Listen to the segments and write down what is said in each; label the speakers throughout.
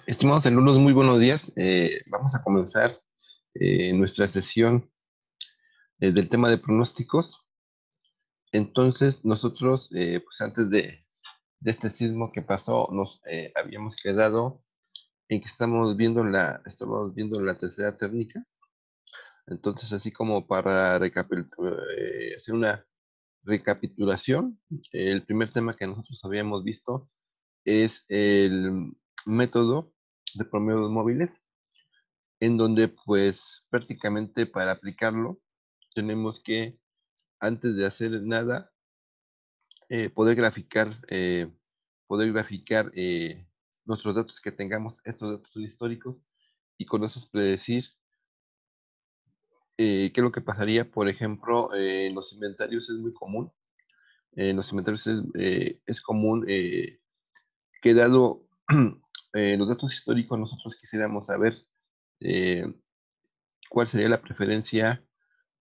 Speaker 1: Estimados alumnos, muy buenos días. Vamos a comenzar nuestra sesión del tema de pronósticos. Entonces, nosotros, pues antes de este sismo que pasó, nos habíamos quedado en que estamos viendo la tercera técnica. Entonces, así como para hacer una recapitulación, el primer tema que nosotros habíamos visto es el método de promedios móviles, en donde pues prácticamente para aplicarlo tenemos que, antes de hacer nada, poder graficar nuestros datos que tengamos. Estos datos son históricos y con esos predecir qué es lo que pasaría. Por ejemplo, en los inventarios es muy común. En los inventarios es común que dado los datos históricos nosotros quisiéramos saber eh, cuál sería la preferencia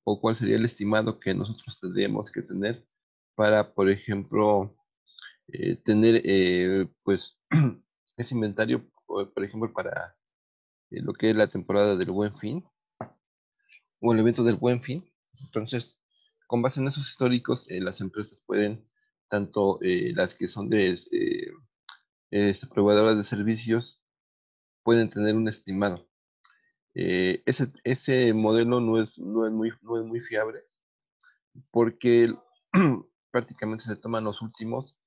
Speaker 1: o cuál sería el estimado que nosotros tendríamos que tener para, por ejemplo, tener pues ese inventario, por ejemplo, para lo que es la temporada del Buen Fin o el evento del Buen Fin. Entonces, con base en esos históricos, las empresas pueden, tanto las que son proveedoras de servicios, pueden tener un estimado. Ese modelo no es muy fiable porque prácticamente se toman los últimos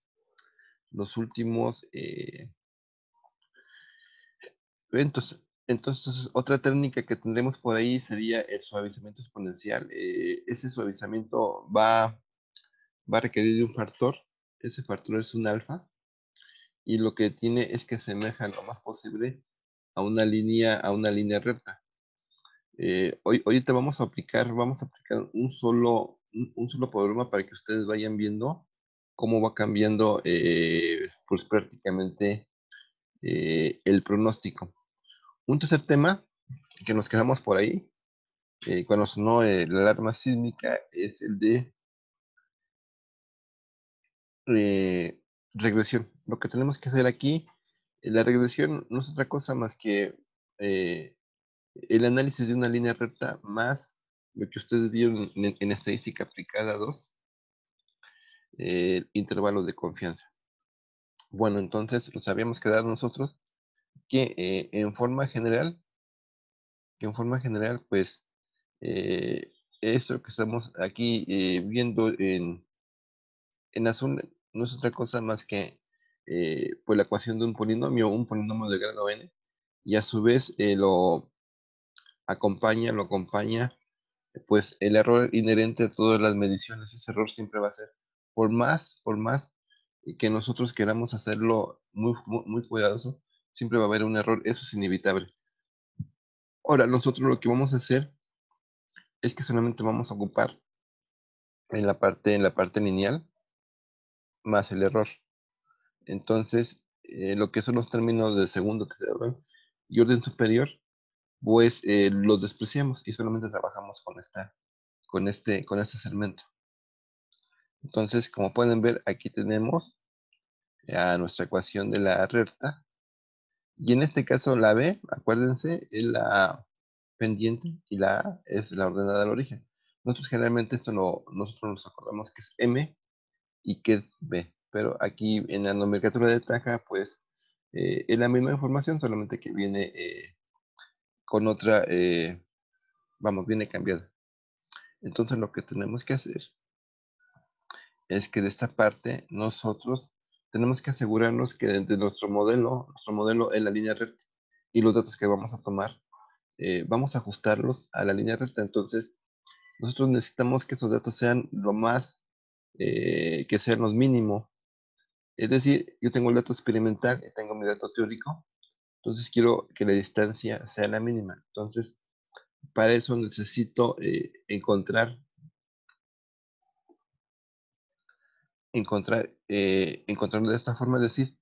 Speaker 1: eventos. Entonces, otra técnica que tendremos por ahí sería el suavizamiento exponencial. Ese suavizamiento va a requerir de un factor. Ese factor es un alfa y lo que tiene es que asemeja lo más posible a una línea recta. Ahorita vamos a aplicar un solo programa para que ustedes vayan viendo cómo va cambiando, pues prácticamente el pronóstico. Un tercer tema que nos quedamos por ahí, cuando sonó la alarma sísmica, es el de eh, regresión. Lo que tenemos que hacer aquí, la regresión no es otra cosa más que eh, el análisis de una línea recta más lo que ustedes vieron en estadística aplicada 2, intervalos de confianza. Bueno, entonces nos habíamos quedado nosotros que en forma general, pues esto que estamos aquí viendo en azul no es otra cosa más que pues la ecuación de un polinomio de grado n, y a su vez lo acompaña pues el error inherente a todas las mediciones. Ese error siempre va a ser, por más que nosotros queramos hacerlo muy, muy, muy cuidadoso, siempre va a haber un error, eso es inevitable. Ahora, nosotros lo que vamos a hacer es que solamente vamos a ocupar en la parte lineal más el error. Entonces, lo que son los términos de segundo, tercer orden y orden superior, pues los despreciamos y solamente trabajamos con este segmento. Entonces, como pueden ver, aquí tenemos a nuestra ecuación de la recta, y en este caso la B, acuérdense, es la pendiente y la A es la ordenada al origen. Nosotros generalmente nosotros nos acordamos que es M y que es B, pero aquí en la nomenclatura de Taja, pues es la misma información, solamente que viene con otra, viene cambiada. Entonces lo que tenemos que hacer es que de esta parte nosotros tenemos que asegurarnos que de nuestro modelo es la línea recta, y los datos que vamos a tomar, vamos a ajustarlos a la línea recta. Entonces, nosotros necesitamos que esos datos sean que sean los mínimos. Es decir, yo tengo el dato experimental y tengo mi dato teórico, entonces quiero que la distancia sea la mínima. Entonces, para eso necesito encontrarlo de esta forma. Es decir,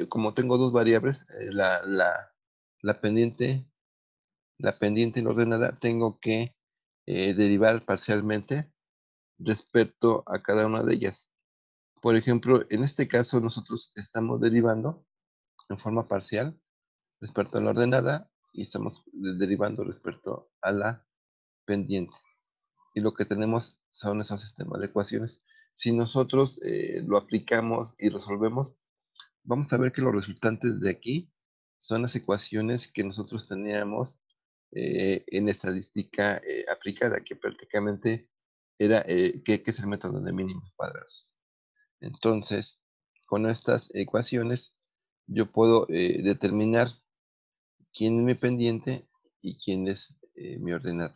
Speaker 1: como tengo dos variables, la pendiente, y la ordenada, tengo que derivar parcialmente respecto a cada una de ellas. Por ejemplo, en este caso nosotros estamos derivando en forma parcial respecto a la ordenada y estamos derivando respecto a la pendiente. Y lo que tenemos son esos sistemas de ecuaciones. Si nosotros lo aplicamos y resolvemos, vamos a ver que los resultantes de aquí son las ecuaciones que nosotros teníamos en estadística aplicada, que prácticamente era, que es el método de mínimos cuadrados. Entonces, con estas ecuaciones, yo puedo determinar quién es mi pendiente y quién es mi ordenado.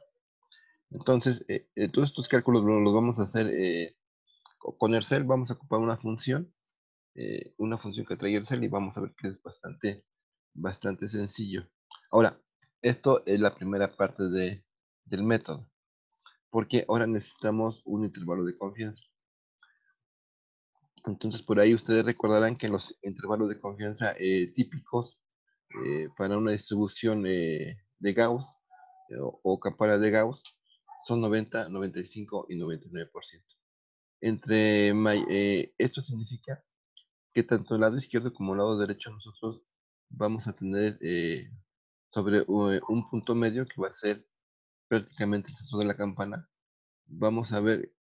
Speaker 1: Entonces, todos estos cálculos los vamos a hacer con Excel. Vamos a ocupar una función que trae Excel y vamos a ver que es bastante sencillo. Ahora, esto es la primera parte del método, porque ahora necesitamos un intervalo de confianza. Entonces, por ahí ustedes recordarán que los intervalos de confianza típicos para una distribución de Gauss o campana de Gauss son 90, 95 y 99%. Esto significa que tanto el lado izquierdo como el lado derecho nosotros vamos a tener sobre un punto medio que va a ser prácticamente el centro de la campana. Vamos a ver,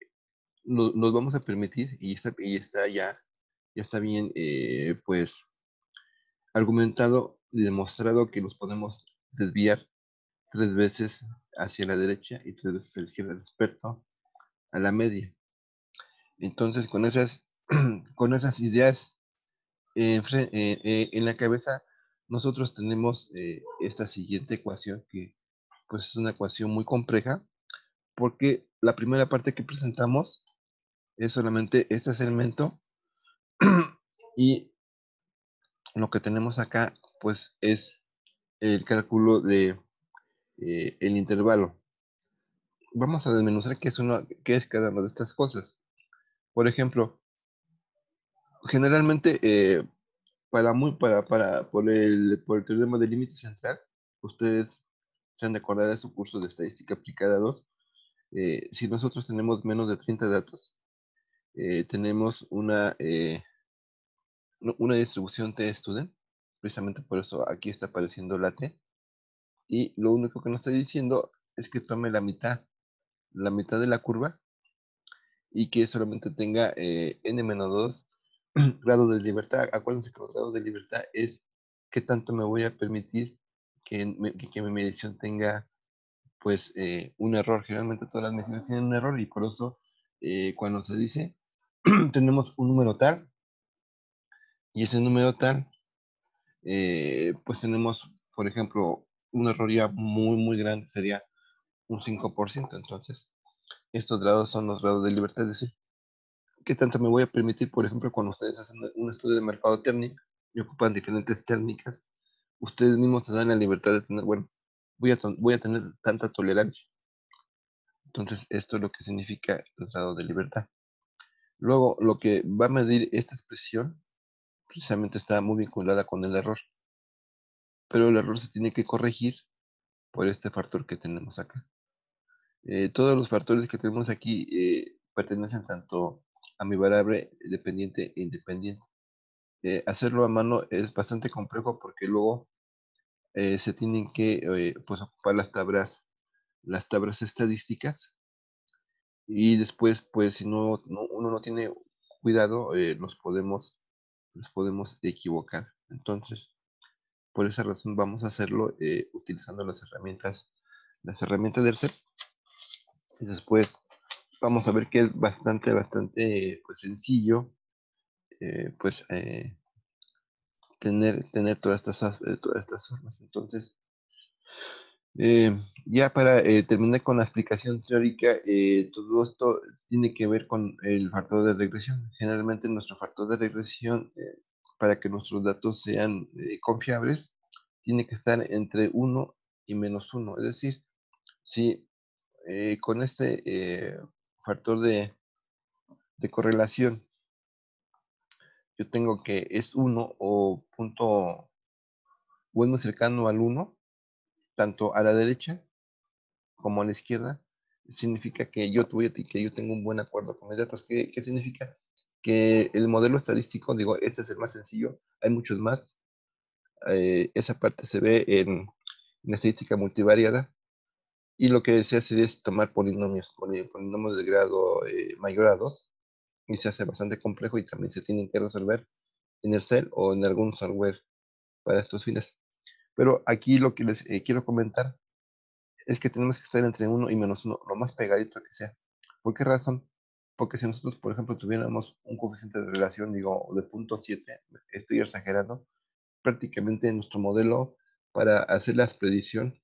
Speaker 1: nos vamos a permitir, ya está bien pues argumentado y demostrado que los podemos desviar 3 veces hacia la derecha y 3 veces a la izquierda respecto a la media. Entonces, con esas ideas en la cabeza, nosotros tenemos esta siguiente ecuación que pues es una ecuación muy compleja porque la primera parte que presentamos es solamente este segmento y lo que tenemos acá pues es el cálculo de el intervalo. Vamos a desmenuzar qué es cada una de estas cosas. Por ejemplo, generalmente por el teorema del límite central, ustedes se han de acordar de su curso de estadística aplicada 2. Si nosotros tenemos menos de 30 datos, tenemos una distribución T-student. Precisamente por eso aquí está apareciendo la T. Y lo único que nos está diciendo es que tome la mitad de la curva y que solamente tenga n-2 grados de libertad. Acuérdense que los grados de libertad es qué tanto me voy a permitir que mi medición tenga pues un error. Generalmente todas las mediciones tienen un error y por eso cuando se dice tenemos un número tal y ese número tal, pues tenemos, por ejemplo, un error ya muy, muy grande, sería un 5%. Entonces, estos grados son los grados de libertad, es decir, ¿qué tanto me voy a permitir, por ejemplo, cuando ustedes hacen un estudio de mercado técnico y ocupan diferentes técnicas, ustedes mismos se dan la libertad de tener, bueno, voy a tener tanta tolerancia. Entonces, esto es lo que significa el grado de libertad. Luego, lo que va a medir esta expresión, precisamente está muy vinculada con el error, pero el error se tiene que corregir por este factor que tenemos acá. Todos los factores que tenemos aquí pertenecen tanto a mi variable dependiente e independiente. Hacerlo a mano es bastante complejo porque luego se tienen que pues ocupar las tablas estadísticas y después pues si uno no tiene cuidado nos podemos equivocar. Entonces, por esa razón vamos a hacerlo utilizando las herramientas del CEP y después vamos a ver que es bastante pues sencillo pues tener todas estas formas. Entonces, ya para terminar con la explicación teórica, todo esto tiene que ver con el factor de regresión. Generalmente nuestro factor de regresión, para que nuestros datos sean confiables, tiene que estar entre 1 y -1. Es decir, si con este factor de correlación yo tengo que es 1 o punto bueno cercano al 1, tanto a la derecha como a la izquierda, significa que yo tengo un buen acuerdo con mis datos. ¿Qué significa? Que el modelo estadístico, digo, este es el más sencillo, hay muchos más, esa parte se ve en estadística multivariada. Y lo que se hace es tomar polinomios de grado mayor a 2, y se hace bastante complejo y también se tienen que resolver en Excel o en algún software para estos fines. Pero aquí lo que les quiero comentar es que tenemos que estar entre 1 y -1, lo más pegadito que sea. ¿Por qué razón? Porque si nosotros, por ejemplo, tuviéramos un coeficiente de relación, digo, de 0.7, estoy exagerando, prácticamente nuestro modelo para hacer la predicción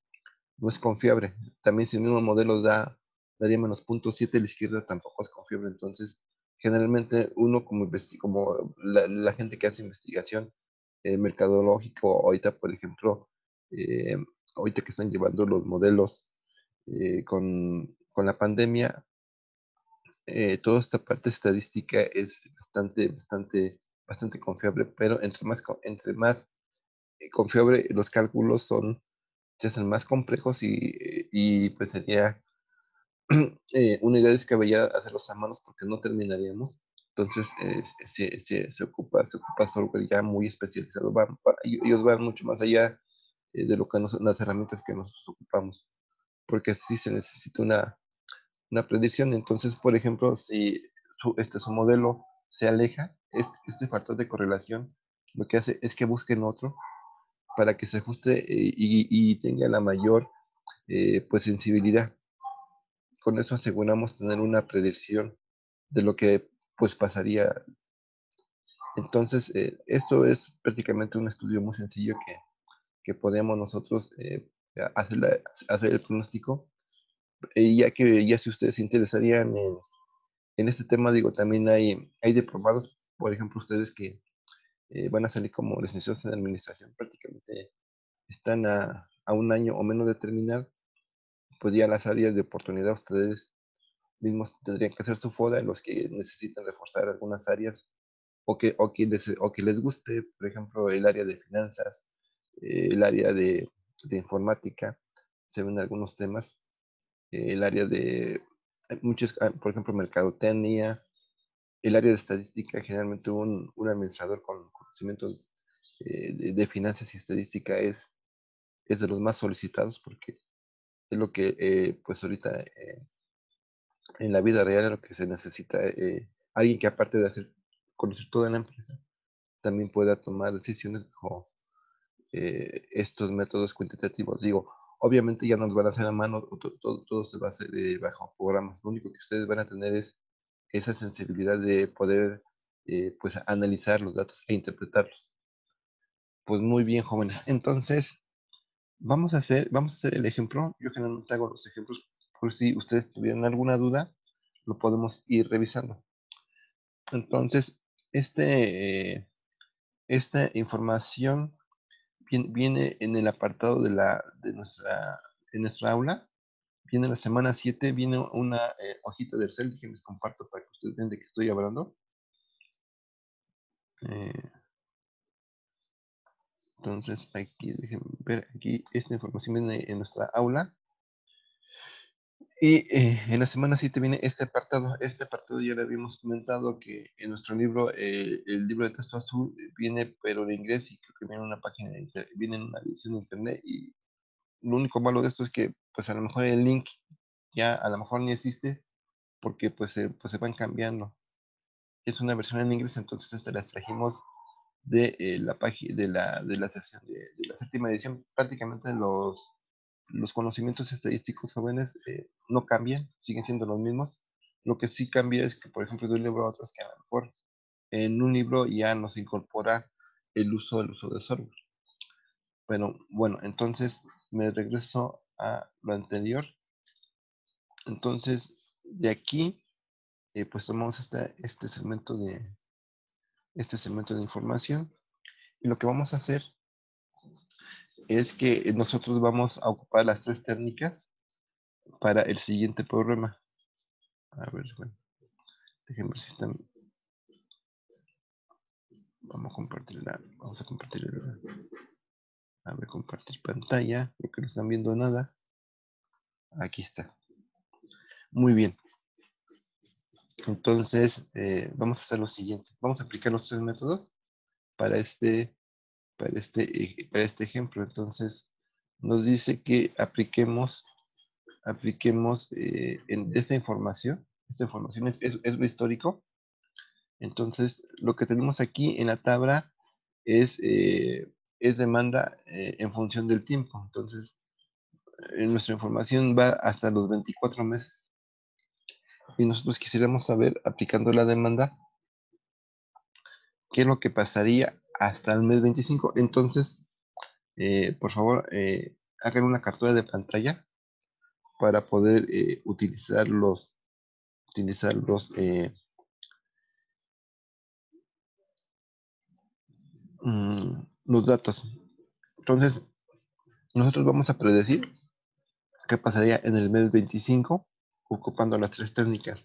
Speaker 1: no es confiable. También si el mismo modelo daría -0.7, la izquierda tampoco es confiable. Entonces, generalmente uno como la gente que hace investigación mercadológico, ahorita, por ejemplo, eh, ahorita que están llevando los modelos con la pandemia, toda esta parte estadística es bastante confiable, pero entre más confiable los cálculos se hacen más complejos y pues sería una idea descabellada hacerlos a manos porque no terminaríamos. Entonces, se ocupa software ya muy especializado. Ellos van mucho más allá de las herramientas que nosotros ocupamos, porque sí se necesita una predicción. Entonces, por ejemplo, si su modelo se aleja, este factor de correlación lo que hace es que busquen otro para que se ajuste y tenga la mayor pues sensibilidad. Con eso aseguramos tener una predicción de lo que pues pasaría. Entonces, esto es prácticamente un estudio muy sencillo que podemos nosotros hacer, hacer el pronóstico. Ya si ustedes se interesarían en este tema, digo, también hay diplomados, por ejemplo, ustedes que van a salir como licenciados en administración, prácticamente están a un año o menos de terminar, pues ya las áreas de oportunidad ustedes mismos tendrían que hacer su FODA en los que necesitan reforzar algunas áreas o que les guste, por ejemplo, el área de finanzas, el área de informática, se ven algunos temas, el área de muchos, por ejemplo, mercadotecnia, el área de estadística, generalmente un administrador con conocimientos de finanzas y estadística es de los más solicitados porque es lo que pues ahorita en la vida real es lo que se necesita, alguien que aparte de conocer toda la empresa, también pueda tomar decisiones bajo estos métodos cuantitativos. Digo, obviamente ya nos van a hacer a mano, todo se va a hacer bajo programas. Lo único que ustedes van a tener es esa sensibilidad de poder pues analizar los datos e interpretarlos. Pues muy bien, jóvenes. Entonces, vamos a hacer el ejemplo. Yo generalmente hago los ejemplos por si ustedes tuvieran alguna duda, lo podemos ir revisando. Entonces, esta información viene en el apartado en nuestra aula. Viene la semana 7, viene una hojita del Excel que les comparto para que ustedes vean de qué estoy hablando. Eh, entonces, aquí, déjenme ver, aquí esta información viene en nuestra aula. Y en la semana 7 viene este apartado. Este apartado ya le habíamos comentado que en nuestro libro, el libro de texto azul, viene pero en inglés y creo que viene en una página viene en una edición de internet. Y lo único malo de esto es que, pues a lo mejor el link ya a lo mejor ni existe porque pues se van cambiando. Es una versión en inglés, entonces esta la trajimos de la página de la sección de la séptima edición. Prácticamente los conocimientos estadísticos jóvenes no cambian, siguen siendo los mismos. Lo que sí cambia es que, por ejemplo, de un libro a otro es que a lo mejor en un libro ya nos incorpora el uso de software. Bueno, entonces me regreso a lo anterior. Entonces, de aquí, pues tomamos este segmento de información y lo que vamos a hacer es que nosotros vamos a ocupar las tres técnicas para el siguiente programa. A ver, bueno, déjenme ver si están. Vamos a compartir. A ver, compartir pantalla. Creo que no están viendo nada. Aquí está. Muy bien. Entonces, vamos a hacer lo siguiente. Vamos a aplicar los tres métodos para este para este ejemplo. Entonces, nos dice que apliquemos en esta información. Esta información es lo histórico. Entonces, lo que tenemos aquí en la tabla es, es demanda en función del tiempo. Entonces, nuestra información va hasta los 24 meses. Y nosotros quisiéramos saber, aplicando la demanda, qué es lo que pasaría hasta el mes 25. Entonces, por favor, hagan una captura de pantalla para poder utilizar los datos. Entonces, nosotros vamos a predecir qué pasaría en el mes 25 ocupando las tres técnicas.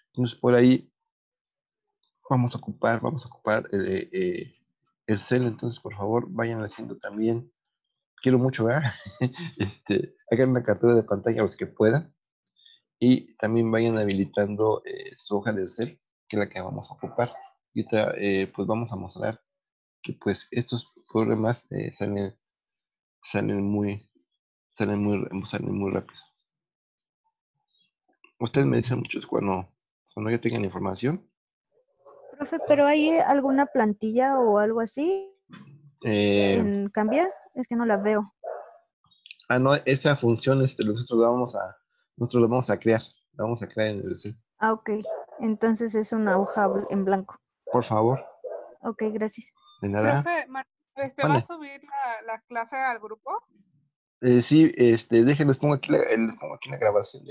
Speaker 1: Entonces, por ahí vamos a ocupar el cel. Entonces, por favor, vayan haciendo también. Quiero mucho, ¿verdad? Hagan una captura de pantalla los que puedan y también vayan habilitando su hoja de Excel, que es la que vamos a ocupar. Y otra, pues vamos a mostrar que pues estos problemas salen muy, salen muy rápido. Ustedes me dicen muchos cuando ya tengan información.
Speaker 2: Profe, ¿pero hay alguna plantilla o algo así
Speaker 1: Eh,
Speaker 2: en Cambia? Es que no la veo.
Speaker 1: no, esa función nosotros la vamos a crear. La vamos a crear en el Excel.
Speaker 2: Ah, ok. Entonces es una hoja en blanco.
Speaker 1: Por favor,
Speaker 2: Ok, gracias.
Speaker 1: de nada.
Speaker 3: Profe, ¿va a
Speaker 1: Mande.
Speaker 3: subir la clase al grupo?
Speaker 1: Sí, déjenme, les pongo aquí la grabación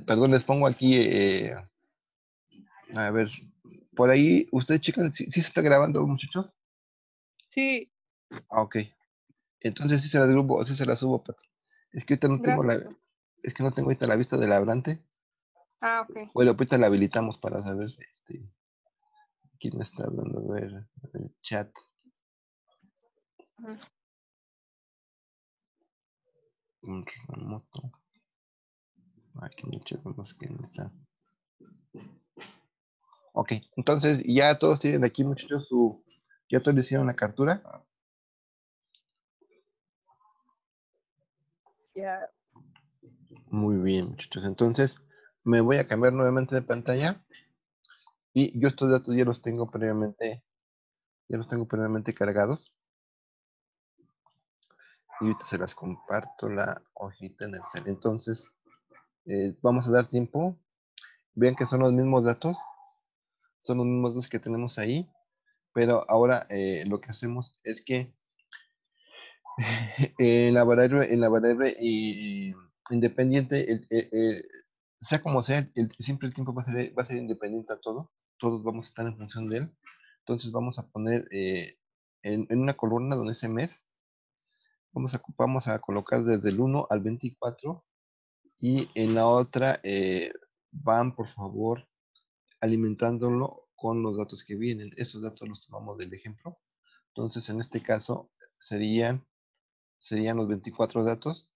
Speaker 1: perdón, les pongo aquí, a ver, por ahí, ustedes checan, ¿sí se está grabando, muchachos?
Speaker 3: Sí,
Speaker 1: Ah, ok. Entonces sí se las grupo, sí se las subo, Pati. Es que ahorita no tengo
Speaker 3: gracias.
Speaker 1: es que no tengo ahorita la vista del hablante.
Speaker 3: Ah, ok.
Speaker 1: Bueno, ahorita la habilitamos para saber, quién está hablando, a ver, el chat.
Speaker 3: Ujú.
Speaker 1: Un remoto. Aquí en el chat vemos quién está. Ok, entonces ya todos tienen aquí, muchachos, ya todos le hicieron la captura.
Speaker 3: Ya.
Speaker 1: Muy bien, muchachos. Entonces, me voy a cambiar nuevamente de pantalla y yo estos datos ya los tengo previamente cargados. Y ahorita se las comparto la hojita en el cel. Entonces, vamos a dar tiempo. Vean que son los mismos datos que tenemos ahí, pero ahora lo que hacemos es que en la variable independiente, sea como sea, siempre el tiempo va a ser independiente a todo. Todos vamos a estar en función de él. Entonces vamos a poner en una columna donde ese mes, vamos a colocar desde el 1 al 24 y en la otra van, por favor, alimentándolo con los datos que vienen. Esos datos los tomamos del ejemplo. Entonces, en este caso, serían los 24 datos.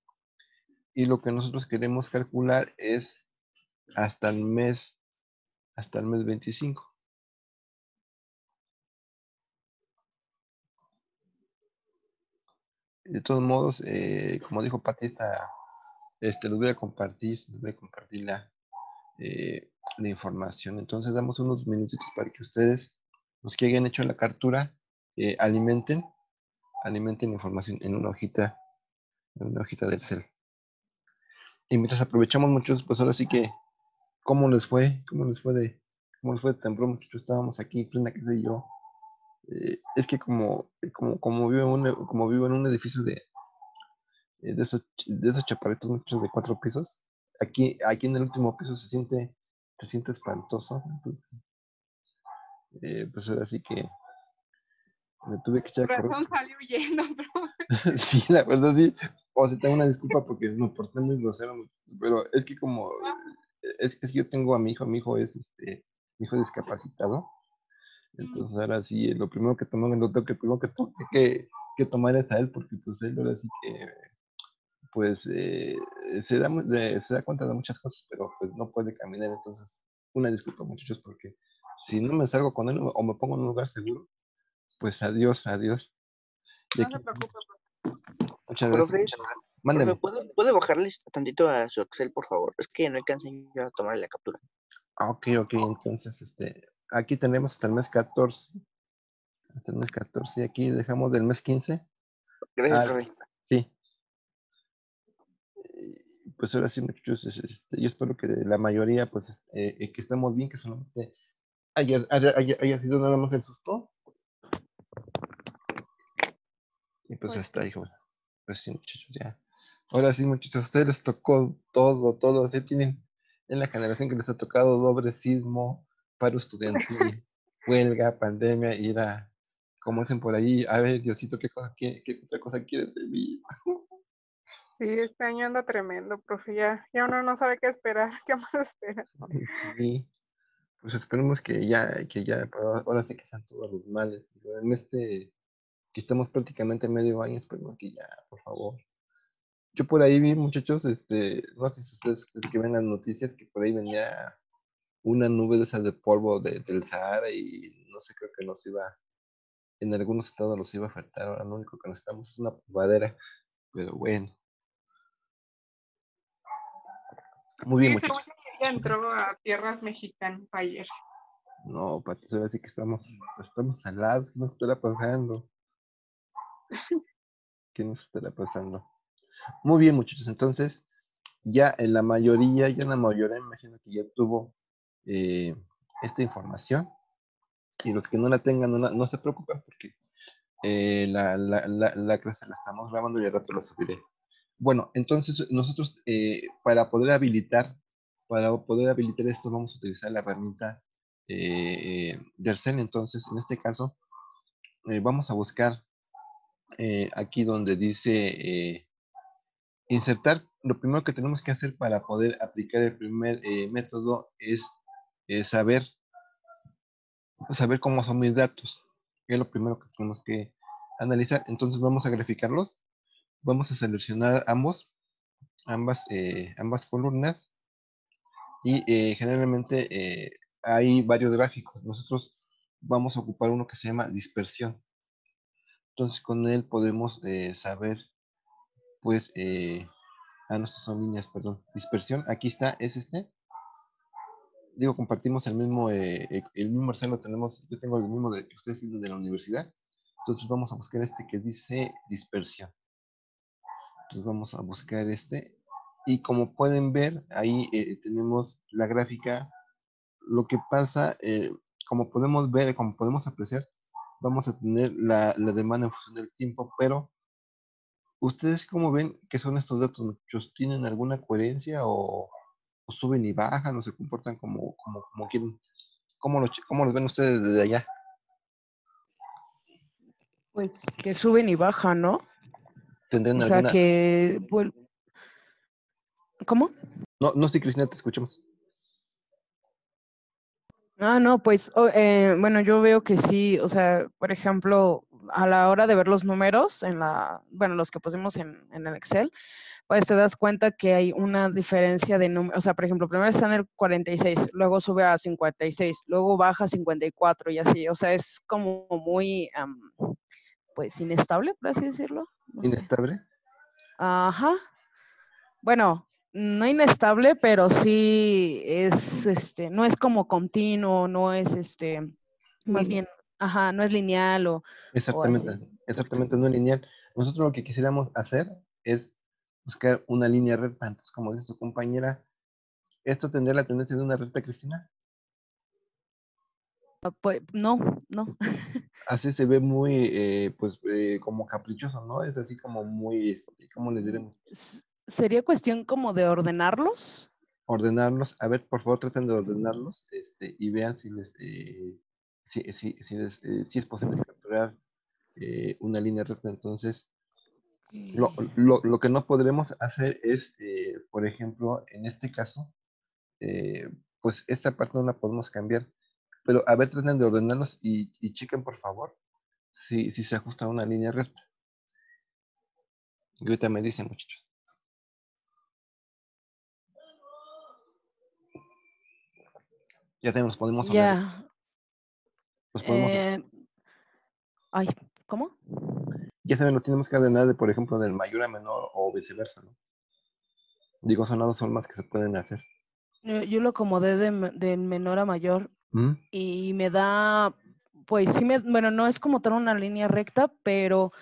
Speaker 1: Y lo que nosotros queremos calcular es hasta el mes, hasta el mes 25. De todos modos, como dijo Pati, les voy a compartir la información. Entonces damos unos minutitos para que ustedes, los que hayan hecho la captura, alimenten la información en una hojita del cel. Y mientras aprovechamos muchos, pues ahora sí que, ¿cómo les fue? ¿Cómo les fue de temprano, muchachos? Estábamos aquí, plena casa y yo. Es que como vivo en un edificio de esos chaparritos muchos de 4 pisos, aquí en el último piso se siente espantoso. Entonces, pues ahora sí que me tuve que echar a correr.
Speaker 3: Razón salió huyendo, profe.
Speaker 1: Sí, la verdad sí. O sea, tengo una disculpa porque me porté muy grosero, pero es que es que yo tengo a mi hijo mi hijo es discapacitado. Entonces ahora sí, lo primero que tomé, que tomar es a él, porque pues él ahora sí que pues se da cuenta de muchas cosas, pero pues no puede caminar. Entonces, una disculpa, muchachos, porque si no me salgo con él o me pongo en un lugar seguro, Pues adiós, adiós. Y
Speaker 3: No
Speaker 1: aquí,
Speaker 3: se preocupe.
Speaker 1: muchas
Speaker 4: Profe,
Speaker 1: gracias.
Speaker 4: profe,
Speaker 1: Mándeme.
Speaker 4: ¿puede bajarles tantito a su Excel, por favor? Es que no alcancé yo a tomar la captura.
Speaker 1: Ok, entonces, aquí tenemos hasta el mes 14. Hasta el mes 14 y aquí dejamos del mes 15.
Speaker 4: Gracias,
Speaker 1: Ah,
Speaker 4: profe.
Speaker 1: sí. Pues ahora sí, muchachos, yo espero que la mayoría, pues, que estemos bien, que solamente haya sido nada más el susto. Y pues
Speaker 3: Pues
Speaker 1: hasta
Speaker 3: sí.
Speaker 1: ahí, joven. Pues sí, muchachos, ya. Ahora sí, muchachos, a ustedes les tocó todo. Así tienen en la generación que les ha tocado doble sismo, paro estudiantil, huelga, pandemia, y era, como dicen por ahí, a ver, Diosito, ¿qué otra cosa quieres de mí?
Speaker 3: Sí, este año anda tremendo, profe. Ya uno no sabe qué esperar, qué más esperar.
Speaker 1: Sí, pues esperemos que ya, pero ahora sí que sean todos los males. Digo, que estamos prácticamente medio año, esperemos que ya, por favor. Yo por ahí vi, muchachos, no sé si ustedes que ven las noticias, que por ahí venía una nube de esas de polvo del Sahara y no sé, creo que en algunos estados los iba a afectar. Ahora lo único que necesitamos es una polvadera, pero bueno. Muy bien,
Speaker 3: Sí, según
Speaker 1: muchachos.
Speaker 3: yo ya entró a tierras mexicanas ayer.
Speaker 1: No, Pati, ahora sí que estamos alados. ¿Qué nos estará pasando? ¿Qué nos estará pasando? Muy bien, muchachos. Entonces, ya la mayoría, me imagino que ya tuvo eh, esta información. Y los que no la tengan, no se preocupen porque la clase la estamos grabando y al rato la subiré. Bueno, entonces nosotros para poder habilitar esto vamos a utilizar la herramienta del CEN. Entonces, en este caso, vamos a buscar aquí donde dice insertar. Lo primero que tenemos que hacer para poder aplicar el primer método es saber cómo son mis datos. Es lo primero que tenemos que analizar. Entonces vamos a graficarlos. Vamos a seleccionar ambas columnas y generalmente hay varios gráficos. Nosotros vamos a ocupar uno que se llama dispersión. Entonces con él podemos saber, pues, no, estas son líneas, perdón. Dispersión, aquí está, es este. Digo, compartimos el mismo Excel lo tenemos, yo tengo el mismo que ustedes tienen de la universidad. Entonces vamos a buscar este que dice dispersión. Entonces vamos a buscar este. Y como pueden ver, ahí tenemos la gráfica. Lo que pasa, como podemos ver, como podemos apreciar, vamos a tener la demanda en función del tiempo, pero ¿ustedes cómo ven que son estos datos, muchachos? ¿Tienen alguna coherencia o suben y bajan o se comportan como quieren? ¿Cómo los ven ustedes desde allá?
Speaker 5: Pues que suben y bajan, ¿no?
Speaker 1: ¿Tendrán
Speaker 5: O sea
Speaker 1: alguna?
Speaker 5: que, ¿cómo?
Speaker 1: No, no, sí, Cristina, te escuchamos.
Speaker 5: No, pues, bueno, yo veo que sí, o sea, por ejemplo, a la hora de ver los números bueno, los que pusimos en el Excel, pues te das cuenta que hay una diferencia de números, o sea, por ejemplo, primero está en el 46, luego sube a 56, luego baja a 54 y así, o sea, es como muy, pues, inestable, por así decirlo, no sé.
Speaker 1: ¿Inestable?
Speaker 5: Ajá. Bueno, no inestable, pero sí es, no es como continuo, no es, más bien, ajá, no es lineal o
Speaker 1: Exactamente,
Speaker 5: así. Exacto.
Speaker 1: exactamente, no lineal. Nosotros lo que quisiéramos hacer es buscar una línea recta. Entonces, como dice su compañera, ¿esto tendría la tendencia de una recta, Cristina?
Speaker 5: Pues, no, no.
Speaker 1: Así se ve muy, pues, como caprichoso, ¿no? Es así como muy, ¿cómo les diremos?
Speaker 5: Sería cuestión como de ordenarlos.
Speaker 1: Ordenarlos. A ver, por favor, traten de ordenarlos, y vean si es posible capturar una línea recta. Entonces, lo que no podremos hacer es, por ejemplo, en este caso, eh, pues esta parte no la podemos cambiar. Pero a ver, traten de ordenarlos y chequen, por favor, si se ajusta a una línea recta. Y ahorita me dicen, muchachos. Ya tenemos, los podemos ordenar.
Speaker 5: Ya.
Speaker 1: Los podemos.
Speaker 5: Eh, Ay, ¿cómo?
Speaker 1: Ya saben, lo tenemos que ordenar de, por ejemplo, del mayor a menor o viceversa, ¿no? Digo, son las dos formas que se pueden hacer.
Speaker 5: Yo lo acomodé de menor a mayor
Speaker 1: ¿Mm?
Speaker 5: y me da, pues sí bueno, no es como tener una línea recta, pero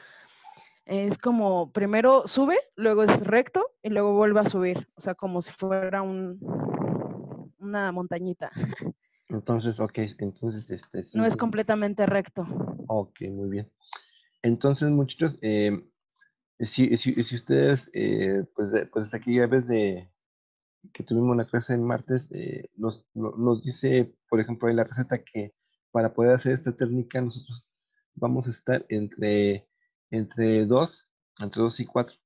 Speaker 5: es como primero sube, luego es recto y luego vuelve a subir. O sea, como si fuera una montañita.
Speaker 1: Entonces, ok, entonces, sí,
Speaker 5: No es
Speaker 1: sí.
Speaker 5: completamente recto.
Speaker 1: Ok, muy bien. Entonces, muchachos, si ustedes, pues aquella vez que tuvimos la clase el martes, nos dice, por ejemplo, en la receta que para poder hacer esta técnica nosotros vamos a estar entre 2 entre 2 y 4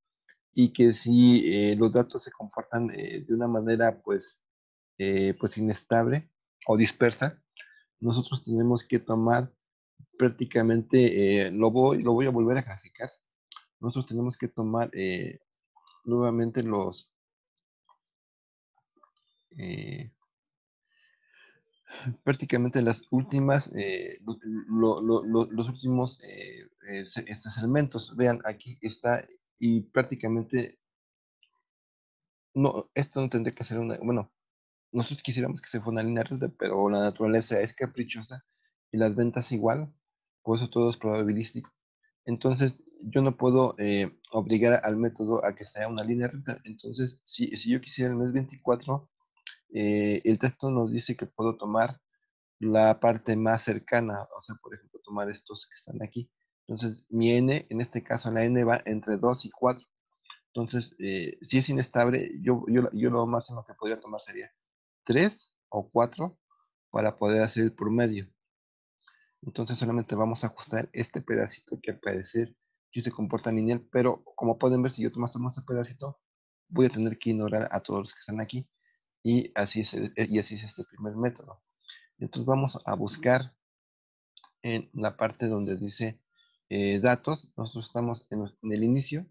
Speaker 1: y que si los datos se comportan de una manera pues inestable o dispersa, nosotros tenemos que tomar prácticamente, lo voy a volver a graficar, nosotros tenemos que tomar nuevamente eh, prácticamente las últimas, los últimos estos elementos. Vean, aquí está y prácticamente, no, esto no tendría que ser una, bueno, nosotros quisiéramos que se fuera una línea recta, pero la naturaleza es caprichosa y las ventas igual, por eso todo es probabilístico. Entonces, yo no puedo obligar al método a que sea una línea recta. Entonces, si yo quisiera el mes 24, el texto nos dice que puedo tomar la parte más cercana, o sea, por ejemplo, tomar estos que están aquí. Entonces, mi n, en este caso, la n va entre 2 y 4. Entonces, si es inestable, yo lo máximo que podría tomar sería 3 o 4 para poder hacer el promedio. Entonces, solamente vamos a ajustar este pedacito que al parecer sí se comporta lineal, pero como pueden ver, si yo tomo este pedacito, voy a tener que ignorar a todos los que están aquí. Y así es este primer método. Entonces, vamos a buscar en la parte donde dice datos. Nosotros estamos en el inicio,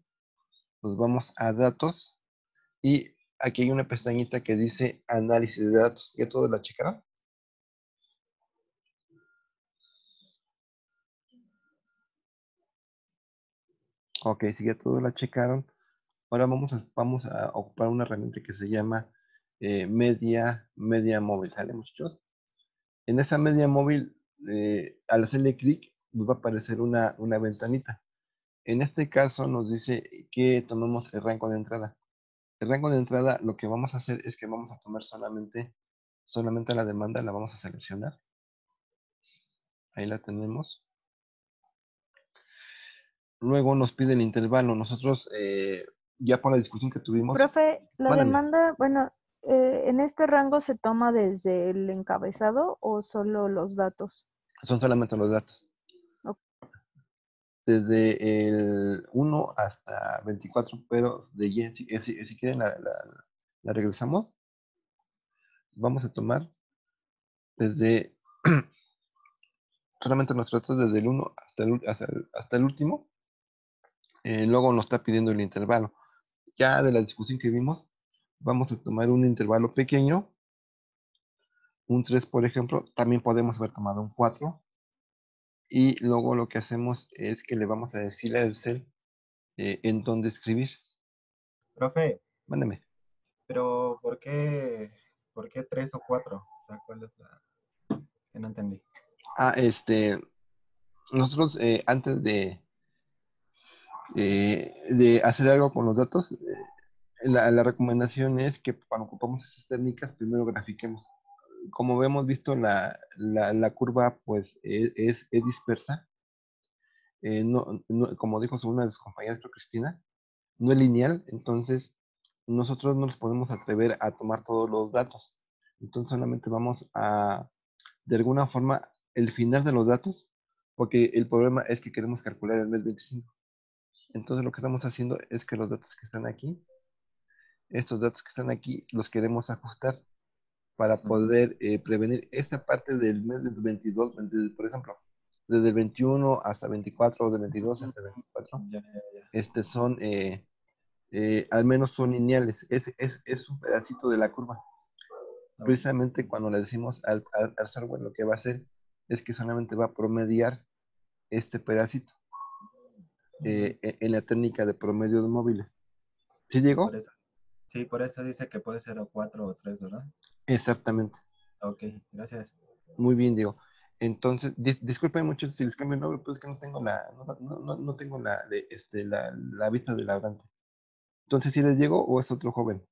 Speaker 1: nos vamos a datos y aquí hay una pestañita que dice análisis de datos. ¿Ya todos la checaron? Ok, si ya todos la checaron, ahora vamos a ocupar una herramienta que se llama media móvil, ¿sale, muchachos? En esa media móvil, al hacerle clic, nos va a aparecer una ventanita. En este caso nos dice que tomemos el rango de entrada. El rango de entrada, lo que vamos a hacer es que vamos a tomar solamente la demanda, la vamos a seleccionar. Ahí la tenemos. Luego nos pide el intervalo. Nosotros, ya por la discusión que tuvimos,
Speaker 2: Profe, la
Speaker 1: mándenme,
Speaker 2: demanda, bueno, ¿en este rango se toma desde el encabezado o solo los datos?
Speaker 1: son solamente los datos.
Speaker 2: Ok.
Speaker 1: Desde el 1 hasta 24, pero de Y, si quieren la regresamos. Vamos a tomar desde solamente los datos desde el 1 hasta el último. Luego nos está pidiendo el intervalo. Ya de la discusión que vimos, vamos a tomar un intervalo pequeño, un 3 por ejemplo, también podemos haber tomado un 4 y luego lo que hacemos es que le vamos a decir al cel en dónde escribir.
Speaker 6: Profe,
Speaker 1: Mándame.
Speaker 6: pero por qué 3 o 4? O sea, ¿cuál es la...? Que no entendí.
Speaker 1: Ah, nosotros antes de hacer algo con los datos, la recomendación es que cuando ocupamos esas técnicas, primero grafiquemos. Como hemos visto, la curva pues es dispersa. Como dijo una de sus compañeras, creo, Cristina, no es lineal, entonces nosotros no nos podemos atrever a tomar todos los datos. Entonces solamente vamos a, de alguna forma, el final de los datos, porque el problema es que queremos calcular el mes 25. Entonces lo que estamos haciendo es que los datos que están aquí, estos datos que están aquí, los queremos ajustar para poder prevenir esta parte del mes del 22, por ejemplo, desde el 21 hasta 24 o de 22 hasta 24,
Speaker 6: Ya, ya, ya.
Speaker 1: son, al menos son lineales, es un pedacito de la curva.
Speaker 6: Ok.
Speaker 1: Precisamente cuando le decimos al software lo que va a hacer es que solamente va a promediar este pedacito en la técnica de promedio de móviles. ¿Sí llegó?
Speaker 6: Por eso, sí, por eso dice que puede ser o 4 o 3, ¿verdad?
Speaker 1: Exactamente.
Speaker 6: Ok, gracias.
Speaker 1: Muy bien, Diego. Entonces, disculpen mucho si les cambio el nombre, pues es que no tengo no tengo la vista del hablante. Entonces, ¿sí les llegó o es otro joven?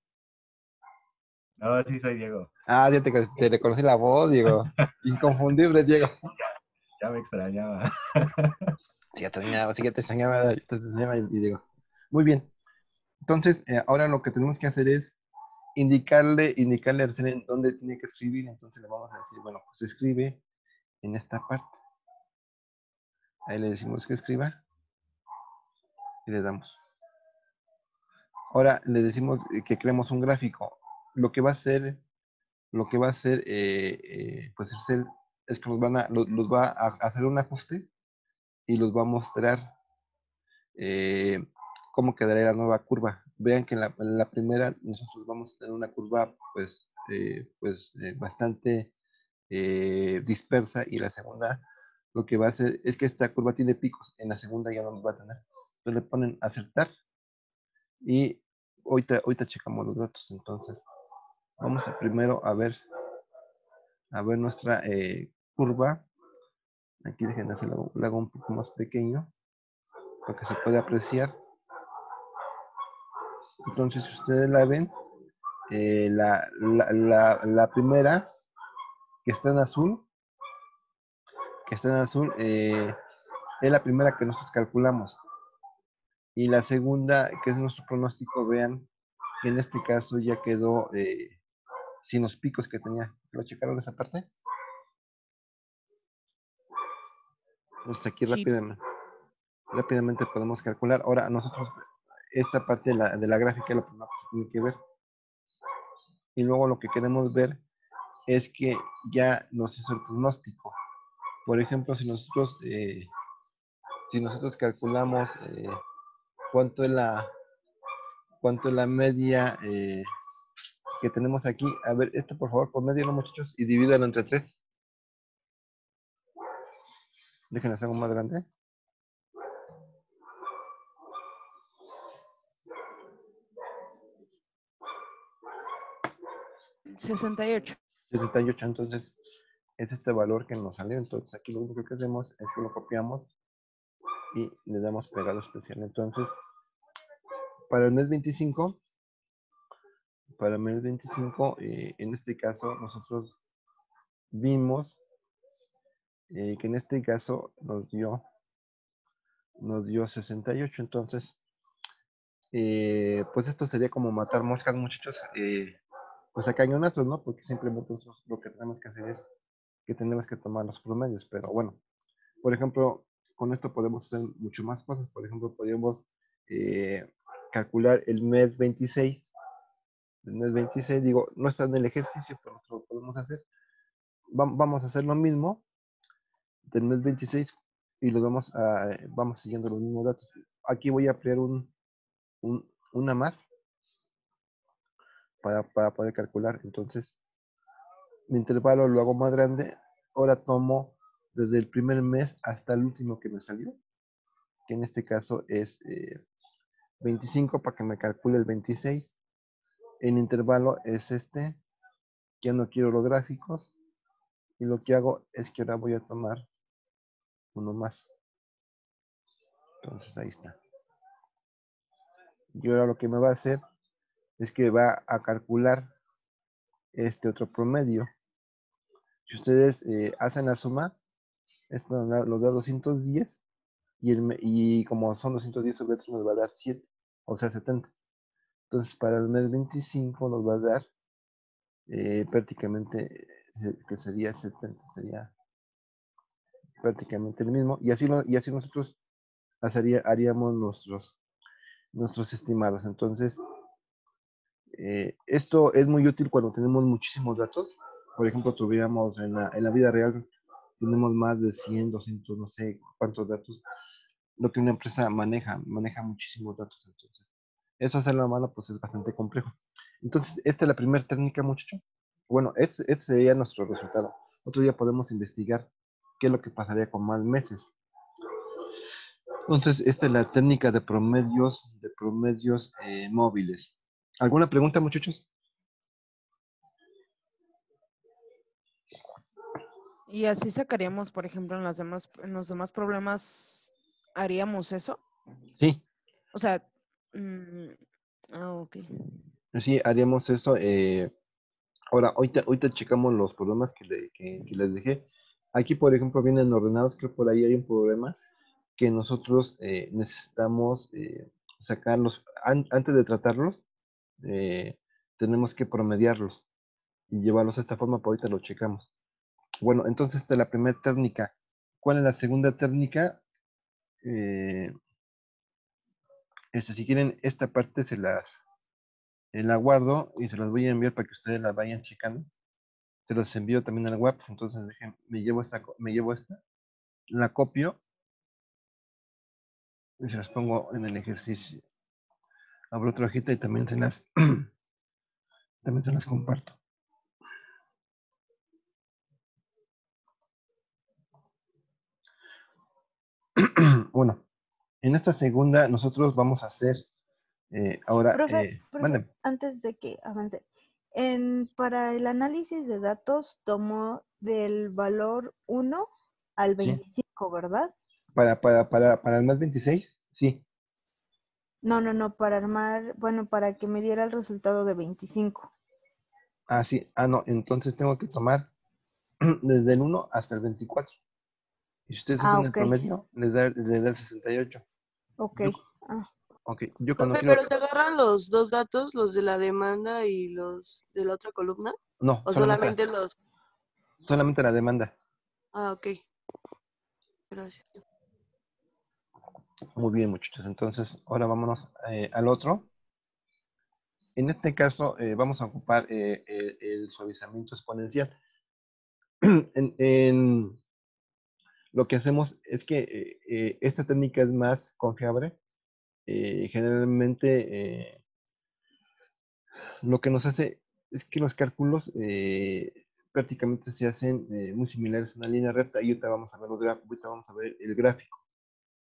Speaker 6: No, sí soy Diego.
Speaker 1: Ah, ya te reconocí la voz, Diego. Inconfundible, Diego.
Speaker 6: Ya me extrañaba.
Speaker 1: Sí, ya te extrañaba y Diego. Muy bien. Entonces, ahora lo que tenemos que hacer es indicarle a Araceli en dónde tiene que escribir. Entonces le vamos a decir, bueno, pues escribe en esta parte. Ahí le decimos que escriba y le damos. Ahora le decimos que creemos un gráfico. Lo que va a hacer, pues es que los va a hacer un ajuste y los va a mostrar eh, cómo quedaría la nueva curva. Vean que en la primera nosotros vamos a tener una curva bastante dispersa y la segunda lo que va a hacer es que esta curva tiene picos, en la segunda ya no los va a tener. Entonces le ponen acertar y ahorita checamos los datos. Entonces vamos primero a ver nuestra curva. Aquí déjenme hacerlo, lo hago un poco más pequeño para que se pueda apreciar. Entonces si ustedes la ven, la primera que está en azul, es la primera que nosotros calculamos. Y la segunda, que es nuestro pronóstico, vean que en este caso ya quedó sin los picos que tenía. ¿Lo checaron esa parte? Pues aquí
Speaker 5: Sí.
Speaker 1: rápidamente podemos calcular. Ahora nosotros, esta parte de la gráfica es la primera que se tiene que ver. Y luego lo que queremos ver es que ya nos hizo el pronóstico. Por ejemplo, si nosotros calculamos cuánto es la media que tenemos aquí. A ver, esto por favor, por medio, muchachos, y divídalo entre 3. Déjenme hacer algo más grande.
Speaker 5: ¿68?
Speaker 1: 68, entonces es este valor que nos salió. Entonces aquí lo único que hacemos es que lo copiamos y le damos pegado especial. Entonces, para el mes 25, en este caso nosotros vimos que en este caso nos dio 68. Entonces, pues esto sería como matar moscas, muchachos, pues a cañonazos, ¿no? Porque simplemente nosotros lo que tenemos que hacer es que tenemos que tomar los promedios. Pero bueno, por ejemplo, con esto podemos hacer mucho más cosas. Por ejemplo, podemos calcular el mes 26. El mes 26, digo, no está en el ejercicio, pero lo podemos hacer. Vamos a hacer lo mismo del mes 26 y vamos siguiendo los mismos datos. Aquí voy a ampliar una más para poder calcular. Entonces, mi intervalo lo hago más grande. Ahora tomo desde el primer mes hasta el último que me salió, que en este caso es 25 para que me calcule el 26. El intervalo es este. Ya no quiero los gráficos. Y lo que hago es que ahora voy a tomar uno más. Entonces ahí está. Y ahora lo que me va a hacer es que va a calcular este otro promedio. Si ustedes hacen la suma, esto nos da 210 y como son 210 sobre 3 nos va a dar 7, o sea 70. Entonces para el mes 25 nos va a dar prácticamente que sería 70, sería prácticamente el mismo. Y así nosotros haríamos nuestros estimados. Entonces, esto es muy útil cuando tenemos muchísimos datos. Por ejemplo, tuviéramos en la vida real, tenemos más de 100, 200, no sé cuántos datos. Lo que una empresa maneja muchísimos datos. Entonces, eso hacerlo a mano, pues es bastante complejo. Entonces, esta es la primera técnica, muchacho. Bueno, este sería nuestro resultado. Otro día podemos investigar qué es lo que pasaría con más meses. Entonces, esta es la técnica de promedios móviles. ¿Alguna pregunta, muchachos?
Speaker 5: Y así sacaríamos, por ejemplo, en los demás problemas, ¿haríamos eso?
Speaker 1: Sí,
Speaker 5: O sea, ok.
Speaker 1: sí, haríamos eso. Ahora, ahorita checamos los problemas que les dejé. Aquí, por ejemplo, vienen ordenados, creo por ahí hay un problema que nosotros necesitamos sacarlos. Antes de tratarlos, tenemos que promediarlos y llevarlos de esta forma, pero ahorita lo checamos. Bueno, entonces esta es la primera técnica. ¿Cuál es la segunda técnica? Eh, si quieren, esta parte la guardo y se las voy a enviar para que ustedes la vayan checando. Se los envío también al WhatsApp, entonces me llevo esta, la copio y se las pongo en el ejercicio. Abro otra hojita y también también se las comparto. Bueno, en esta segunda nosotros vamos a hacer ahora,
Speaker 2: Profe,
Speaker 1: mándame.
Speaker 2: antes de que avance, para el análisis de datos tomo del valor 1 al
Speaker 1: Sí.
Speaker 2: 25, ¿verdad?
Speaker 1: Para el más 26, sí.
Speaker 2: No, para armar, bueno, para que me diera el resultado de 25.
Speaker 1: Ah, sí. Ah, no, entonces tengo que tomar desde el 1 hasta el 24. Y si ustedes hacen el
Speaker 2: Ok,
Speaker 1: promedio, les da el 68.
Speaker 2: ok.
Speaker 1: Yo,
Speaker 2: Ah,
Speaker 1: ok, yo cuando
Speaker 7: Profe,
Speaker 1: quiero,
Speaker 7: pero se agarran los dos datos, los de la demanda y los de la otra columna,
Speaker 1: no,
Speaker 7: o solamente los.
Speaker 1: solamente la demanda.
Speaker 7: Ah, ok. Gracias.
Speaker 1: Muy bien, muchachos. Entonces, ahora vámonos al otro. En este caso, vamos a ocupar el suavizamiento exponencial. En lo que hacemos es que esta técnica es más confiable. Generalmente, lo que nos hace es que los cálculos prácticamente se hacen muy similares a una línea recta y ahorita vamos a ver ahorita vamos a ver el gráfico.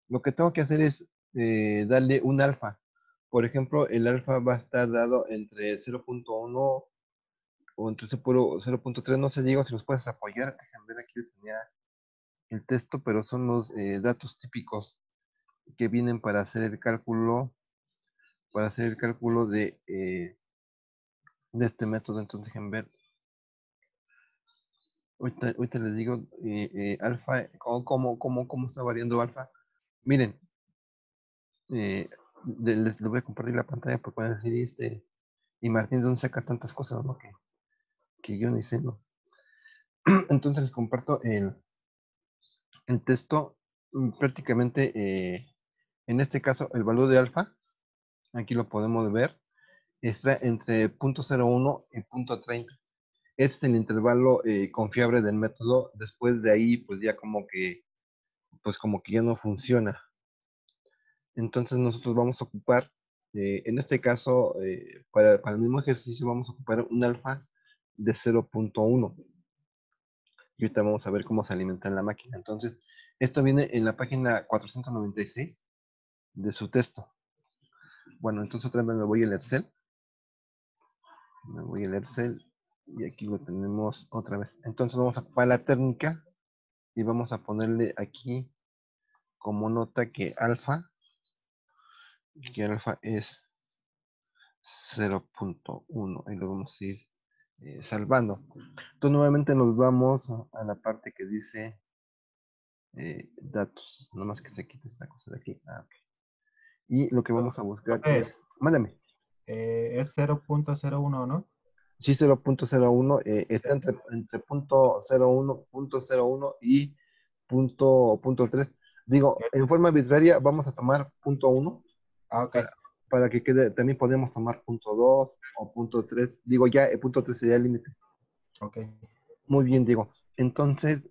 Speaker 1: Lo que tengo que hacer es darle un alfa. Por ejemplo, el alfa va a estar dado entre 0.1 o entre 0.3. No sé, Diego, si los puedes apoyar. Déjame ver, aquí yo tenía el texto, pero son los datos típicos que vienen para hacer el cálculo de este método. Entonces, déjenme ver. Ahorita les digo, alfa, ¿cómo está variando alfa? Miren, les voy a compartir la pantalla porque van a decir, y Martín, ¿de dónde saca tantas cosas, no? Que yo ni sé, ¿no? Entonces les comparto el texto. Prácticamente, en este caso, el valor de alfa, aquí lo podemos ver, está entre 0.01 y 0.30. Ese es el intervalo confiable del método. Después de ahí, pues ya como que ya no funciona. Entonces nosotros vamos a ocupar, en este caso, para el mismo ejercicio vamos a ocupar un alfa de 0.1. Y ahorita vamos a ver cómo se alimenta la máquina. Entonces, esto viene en la página 496 de su texto. Bueno, entonces otra vez me voy al Excel. Me voy al Excel y aquí lo tenemos otra vez. Entonces vamos a ocupar la técnica y vamos a ponerle aquí como nota que alfa es 0.1 y lo vamos a ir salvando. Entonces nuevamente nos vamos a la parte que dice datos, nomás que se quite esta cosa de aquí. Ok. Y lo que vamos a buscar es, mándame.
Speaker 6: Es 0.01, ¿no?
Speaker 1: Sí, 0.01 está entre punto 0.1 y punto 3. Digo, en forma arbitraria vamos a tomar punto 1
Speaker 6: Ah, ok.
Speaker 1: para que quede, también podemos tomar punto 2 o punto 3. Digo, ya el punto 3 sería el límite.
Speaker 6: Ok.
Speaker 1: Muy bien, Diego. Entonces,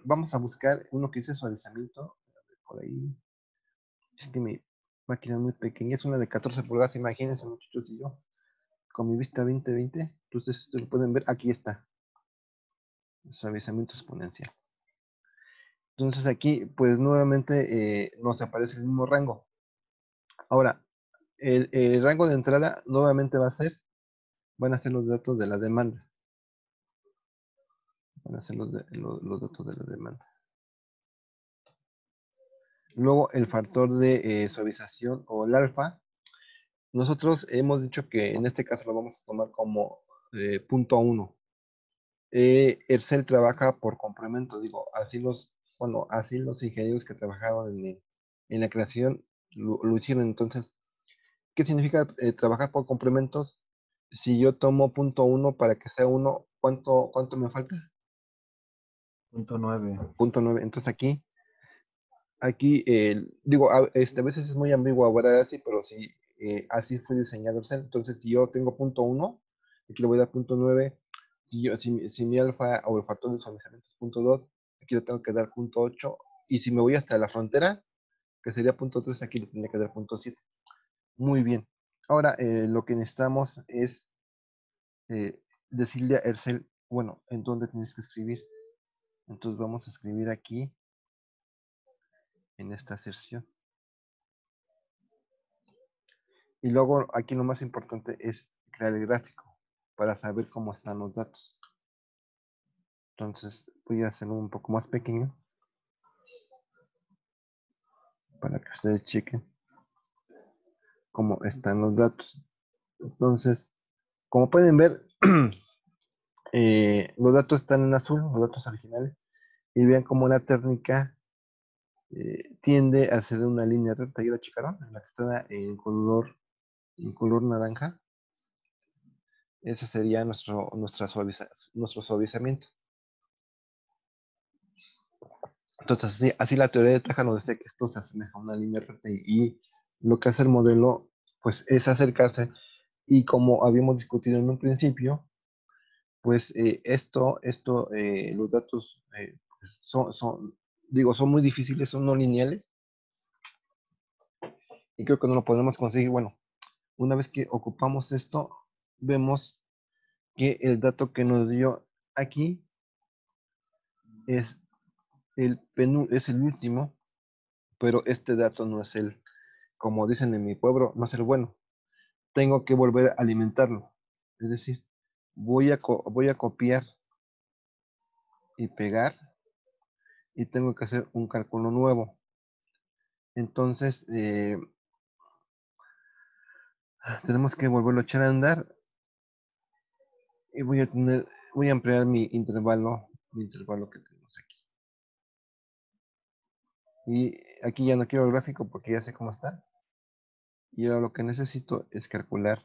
Speaker 1: vamos a buscar uno que dice suavizamiento. Por ahí. Es que mi máquina es muy pequeña, es una de 14 pulgadas, imagínense, muchachos, y yo con mi vista 2020, entonces ustedes lo pueden ver, aquí está, suavizamiento exponencial. Entonces aquí, pues nuevamente nos aparece el mismo rango. Ahora, el rango de entrada nuevamente van a ser los datos de la demanda. Van a ser los datos de la demanda. Luego, el factor de suavización o el alfa. Nosotros hemos dicho que en este caso lo vamos a tomar como punto 1. Excel trabaja por complemento, digo, así los ingenieros que trabajaban en la creación lo hicieron. Entonces, ¿qué significa trabajar por complementos? Si yo tomo punto 1 para que sea 1, ¿cuánto me falta?
Speaker 6: Punto 9.
Speaker 1: Punto 9. Entonces aquí digo, a veces es muy ambiguo ahora así, pero sí, así fue diseñado el Excel. Entonces, si yo tengo punto 1, aquí le voy a dar punto 9. Si mi alfa o el factor de suavizamiento es punto 2, aquí le tengo que dar punto 8. Y si me voy hasta la frontera, que sería punto 3, aquí le tendría que dar punto 7. Muy bien. Ahora, lo que necesitamos es decirle a Excel, bueno, ¿en dónde tienes que escribir? Entonces vamos a escribir aquí, en esta sección. Y luego aquí lo más importante es crear el gráfico para saber cómo están los datos. Entonces voy a hacerlo un poco más pequeño para que ustedes chequen cómo están los datos. Entonces, como pueden ver, los datos están en azul, los datos originales, y vean cómo la técnica tiende a ser una línea recta. ¿Ya la checaron? En la que está en color naranja. Ese sería nuestro suavizamiento. Entonces, así la teoría de Taja nos dice que esto se asemeja a una línea recta y lo que hace el modelo, pues, es acercarse. Y como habíamos discutido en un principio, pues los datos pues, son muy difíciles, son no lineales, y creo que no lo podemos conseguir. Bueno, una vez que ocupamos esto, vemos que el dato que nos dio aquí es es el último, pero este dato no es como dicen en mi pueblo, no es el bueno. Tengo que volver a alimentarlo. Es decir, voy a copiar y pegar y tengo que hacer un cálculo nuevo. Entonces, tenemos que volverlo a echar a andar y voy a ampliar mi intervalo que tenemos aquí. Y aquí ya no quiero el gráfico porque ya sé cómo está. Y ahora lo que necesito es calcular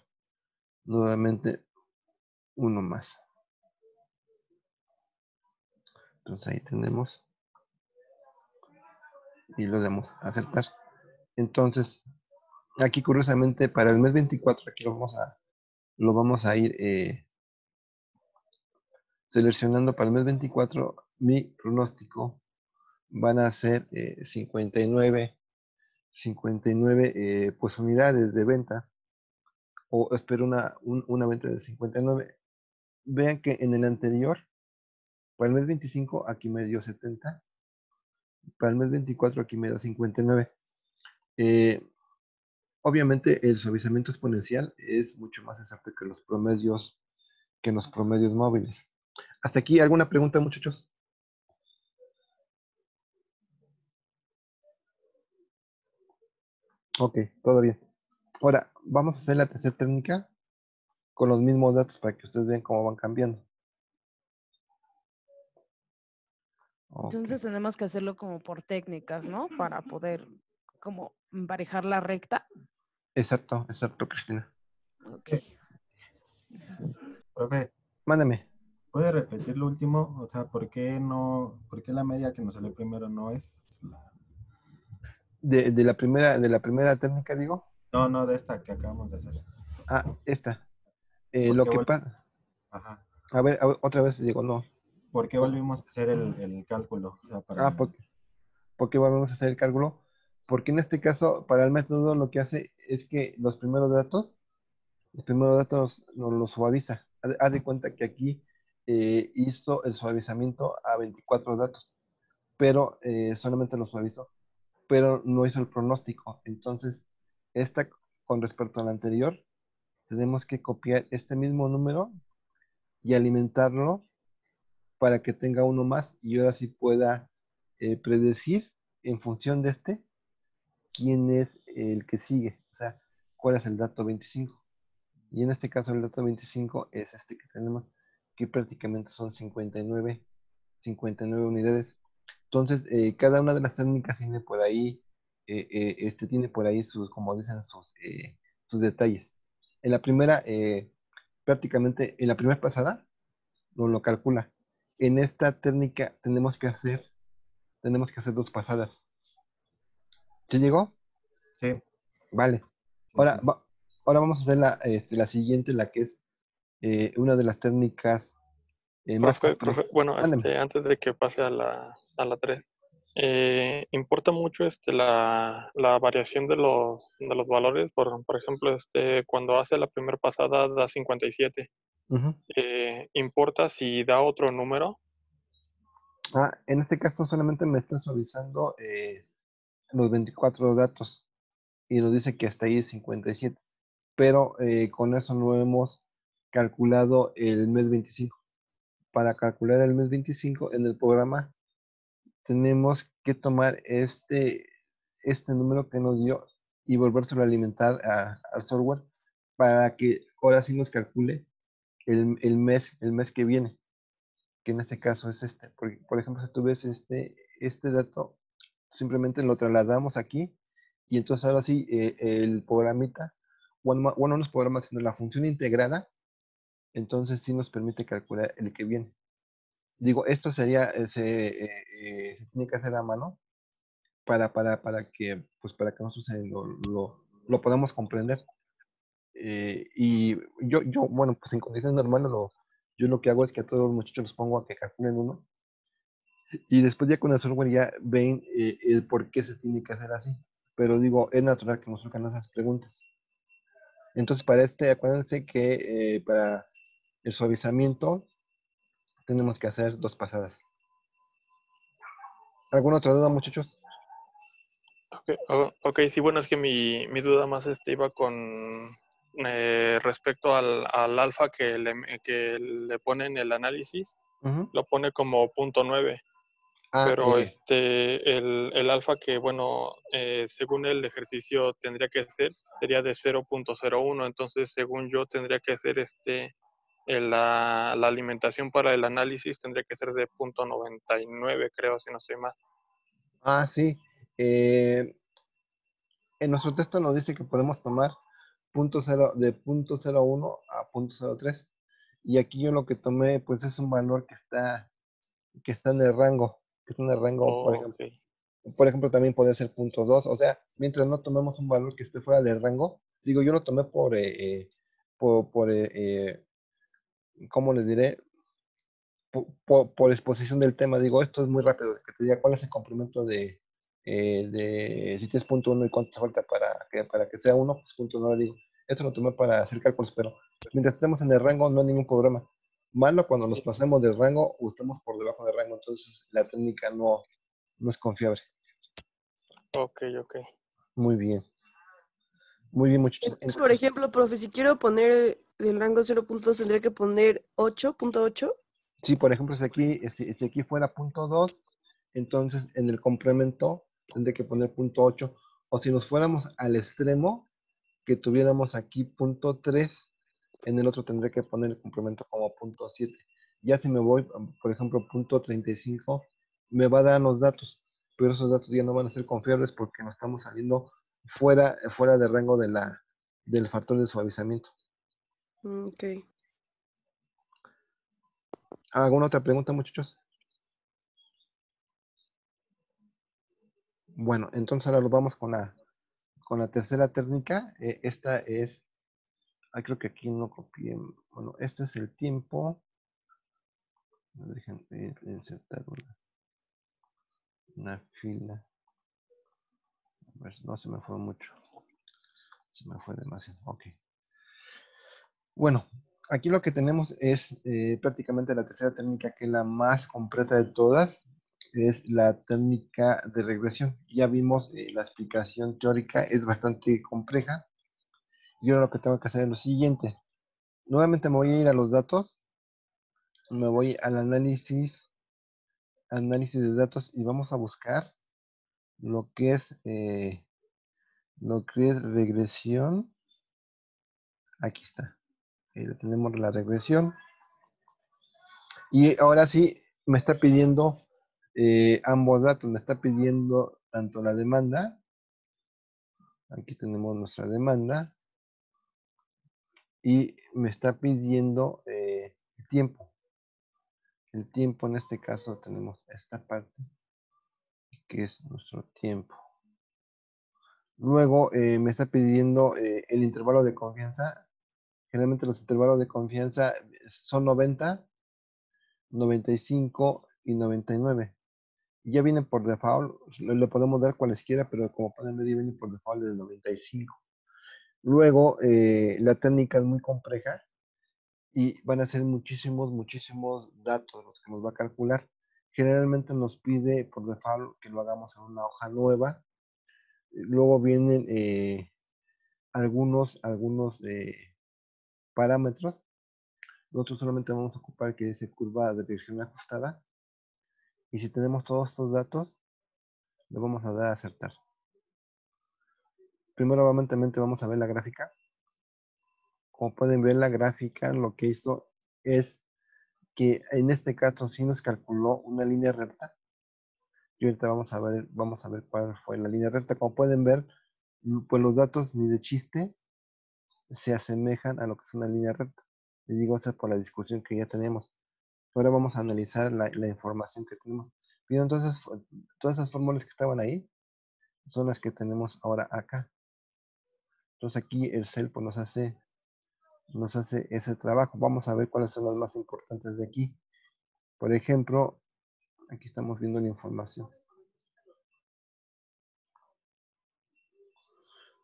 Speaker 1: nuevamente uno más. Entonces ahí tenemos y lo damos a aceptar. Entonces, aquí curiosamente para el mes 24, aquí lo vamos a ir seleccionando para el mes 24. Mi pronóstico van a ser 59 pues unidades de venta, o espero una venta de 59. Vean que en el anterior, para el mes 25 aquí me dio 70, para el mes 24 aquí me da 59. Obviamente el suavizamiento exponencial es mucho más exacto que los promedios móviles. Hasta aquí, ¿alguna pregunta, muchachos? Ok, todo bien. Ahora, vamos a hacer la tercera técnica con los mismos datos para que ustedes vean cómo van cambiando. Ok,
Speaker 5: Entonces tenemos que hacerlo como por técnicas, ¿no? Para poder como emparejar la recta.
Speaker 1: exacto, Cristina.
Speaker 5: Ok.
Speaker 6: Profe,
Speaker 1: Mándame.
Speaker 6: ¿puede repetir lo último? O sea, ¿por qué la media que nos salió primero no es la...
Speaker 1: De la primera técnica, digo.
Speaker 6: No, de esta que acabamos de hacer.
Speaker 1: Esta.
Speaker 6: ¿Por
Speaker 1: Lo
Speaker 6: qué
Speaker 1: que pasa.
Speaker 6: Ajá.
Speaker 1: A ver, otra vez digo, no.
Speaker 6: ¿Por qué volvimos a hacer el cálculo? O sea, para...
Speaker 1: ¿Por qué vamos a hacer el cálculo? Porque en este caso, para el método, lo que hace es que los primeros datos nos los suaviza. Haz de cuenta que aquí hizo el suavizamiento a 24 datos. pero solamente lo suavizó, pero no hizo el pronóstico. Entonces, esta con respecto a la anterior, tenemos que copiar este mismo número y alimentarlo para que tenga uno más y ahora sí pueda predecir en función de este quién es el que sigue, o sea, cuál es el dato 25. Y en este caso el dato 25 es este que tenemos, que prácticamente son 59 unidades. Entonces, cada una de las técnicas tiene por ahí, tiene por ahí sus, como dicen, sus detalles. En la primera, prácticamente, en la primera pasada, no lo calcula. En esta técnica tenemos que hacer dos pasadas. ¿Sí llegó?
Speaker 6: Sí,
Speaker 1: Vale.
Speaker 6: sí,
Speaker 1: Ahora,
Speaker 6: sí.
Speaker 1: ahora vamos a hacer la siguiente, la que es una de las técnicas más
Speaker 8: Profe,
Speaker 1: complejas.
Speaker 8: bueno,
Speaker 1: Mándeme.
Speaker 8: antes de que pase a la 3, importa mucho la variación de los valores. Por ejemplo, cuando hace la primera pasada da 57.
Speaker 1: Ujú.
Speaker 8: ¿Importa si da otro número?
Speaker 1: En este caso solamente me está suavizando los 24 datos y nos dice que hasta ahí es 57, pero con eso no hemos calculado el mes 25. Para calcular el mes 25 en el programa tenemos que tomar este número que nos dio y volvérselo a alimentar al software para que ahora sí nos calcule el mes que viene, que en este caso es este. Por ejemplo, si tú ves este dato, simplemente lo trasladamos aquí y entonces ahora sí el programita, bueno, no los programas, sino la función integrada, entonces sí nos permite calcular el que viene. Digo, esto sería, se tiene que hacer a mano para que nosotros lo podamos comprender. Y bueno, pues en condiciones normales, yo lo que hago es que a todos los muchachos los pongo a que calculen uno y después ya con el software ya ven el por qué se tiene que hacer así. Pero digo, es natural que nos surjan esas preguntas. Entonces, para acuérdense que para el suavizamiento tenemos que hacer dos pasadas. ¿Alguna otra duda, muchachos?
Speaker 8: Ok, sí, bueno, es que mi duda más iba con respecto al alfa que le pone en el análisis,
Speaker 1: Ujú.
Speaker 8: lo pone como .9, pero el alfa que, bueno, según el ejercicio tendría que ser, sería de 0.01, entonces según yo tendría que ser la alimentación para el análisis tendría que ser de .99, creo, si no estoy mal.
Speaker 1: Sí. Eh, en nuestro texto nos dice que podemos tomar de .01 a .03. Y aquí yo lo que tomé, pues es un valor que está en el rango. Que está en el rango,
Speaker 8: Oh, ok.
Speaker 1: por ejemplo, también puede ser .2. O sea, mientras no tomemos un valor que esté fuera del rango, digo, yo lo tomé ¿cómo les diré? Por exposición del tema, digo, esto es muy rápido, que te diga cuál es el complemento de si tienes .1 y cuánto te falta para que sea 1, pues .9, digo, esto lo tomé para hacer cálculos, pero mientras estemos en el rango no hay ningún problema. Malo cuando nos pasemos del rango o estemos por debajo del rango, entonces la técnica no es confiable.
Speaker 8: Ok.
Speaker 1: Muy bien, muchachos.
Speaker 7: Entonces, por ejemplo, profe, si quiero poner del rango 0 puntos, tendría que poner 8.8.
Speaker 1: Sí, por ejemplo, si aquí fuera .2, entonces en el complemento tendría que poner .8. O si nos fuéramos al extremo, que tuviéramos aquí .3, en el otro tendré que poner el complemento como .7. Ya si me voy, por ejemplo, .35, me va a dar los datos, pero esos datos ya no van a ser confiables porque nos estamos saliendo fuera de rango del factor de suavizamiento.
Speaker 7: Ok.
Speaker 1: ¿Alguna otra pregunta, muchachos? Bueno, entonces ahora nos vamos con la tercera técnica. Esta es, creo que aquí no copié. Bueno, este es el tiempo. Dejen insertar una fila. A ver, no se me fue mucho. Se me fue demasiado. Ok. Bueno, aquí lo que tenemos es prácticamente la tercera técnica, que es la más completa de todas. es la técnica de regresión. Ya vimos la explicación teórica, es bastante compleja. Y ahora lo que tengo que hacer es lo siguiente. Nuevamente me voy a ir a los datos, me voy al análisis de datos y vamos a buscar lo que es regresión. Aquí está. Tenemos la regresión. Y ahora sí me está pidiendo ambos datos. Me está pidiendo tanto la demanda. Aquí tenemos nuestra demanda. Y me está pidiendo el tiempo. El tiempo en este caso tenemos esta parte que es nuestro tiempo. Luego me está pidiendo el intervalo de confianza. Generalmente los intervalos de confianza son 90, 95 y 99. Ya vienen por default, le podemos dar cualesquiera, pero como pueden ver, ya vienen por default del 95. Luego, la técnica es muy compleja y van a ser muchísimos datos los que nos va a calcular. Generalmente nos pide por default que lo hagamos en una hoja nueva. Luego vienen algunos parámetros. Nosotros solamente vamos a ocupar que dice curva de dirección ajustada. Y si tenemos todos estos datos, le vamos a dar a acertar. Primero, obviamente, vamos a ver la gráfica. Como pueden ver, la gráfica lo que hizo es que en este caso sí nos calculó una línea recta. Y ahorita vamos a ver cuál fue la línea recta. Como pueden ver, pues los datos ni de chiste se asemejan a lo que es una línea recta. Les digo eso por la discusión que ya tenemos. Ahora vamos a analizar la información que tenemos. Bien, entonces, todas esas fórmulas que estaban ahí son las que tenemos ahora acá. Entonces aquí el CEL pues, nos hace ese trabajo. Vamos a ver cuáles son las más importantes de aquí. Por ejemplo, aquí estamos viendo la información.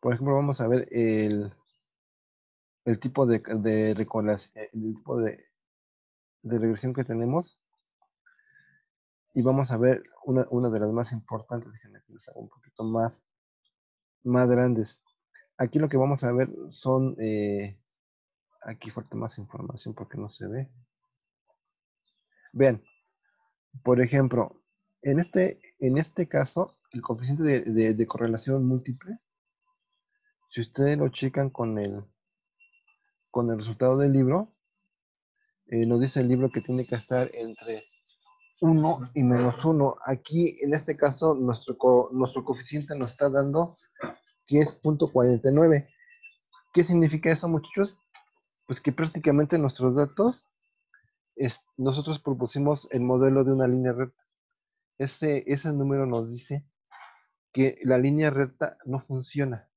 Speaker 1: Por ejemplo, vamos a ver el tipo de el tipo de regresión que tenemos. Y vamos a ver una de las más importantes. Déjenme que les haga un poquito más grandes. Aquí lo que vamos a ver son, aquí falta más información porque no se ve. Vean, por ejemplo, en este caso, el coeficiente de correlación múltiple, si ustedes lo checan con el resultado del libro, nos dice el libro que tiene que estar entre 1 y -1. Aquí, en este caso, nuestro coeficiente nos está dando que es 0.49. ¿Qué significa eso, muchachos? Pues que prácticamente nuestros datos, nosotros propusimos el modelo de una línea recta. Ese número nos dice que la línea recta no funciona.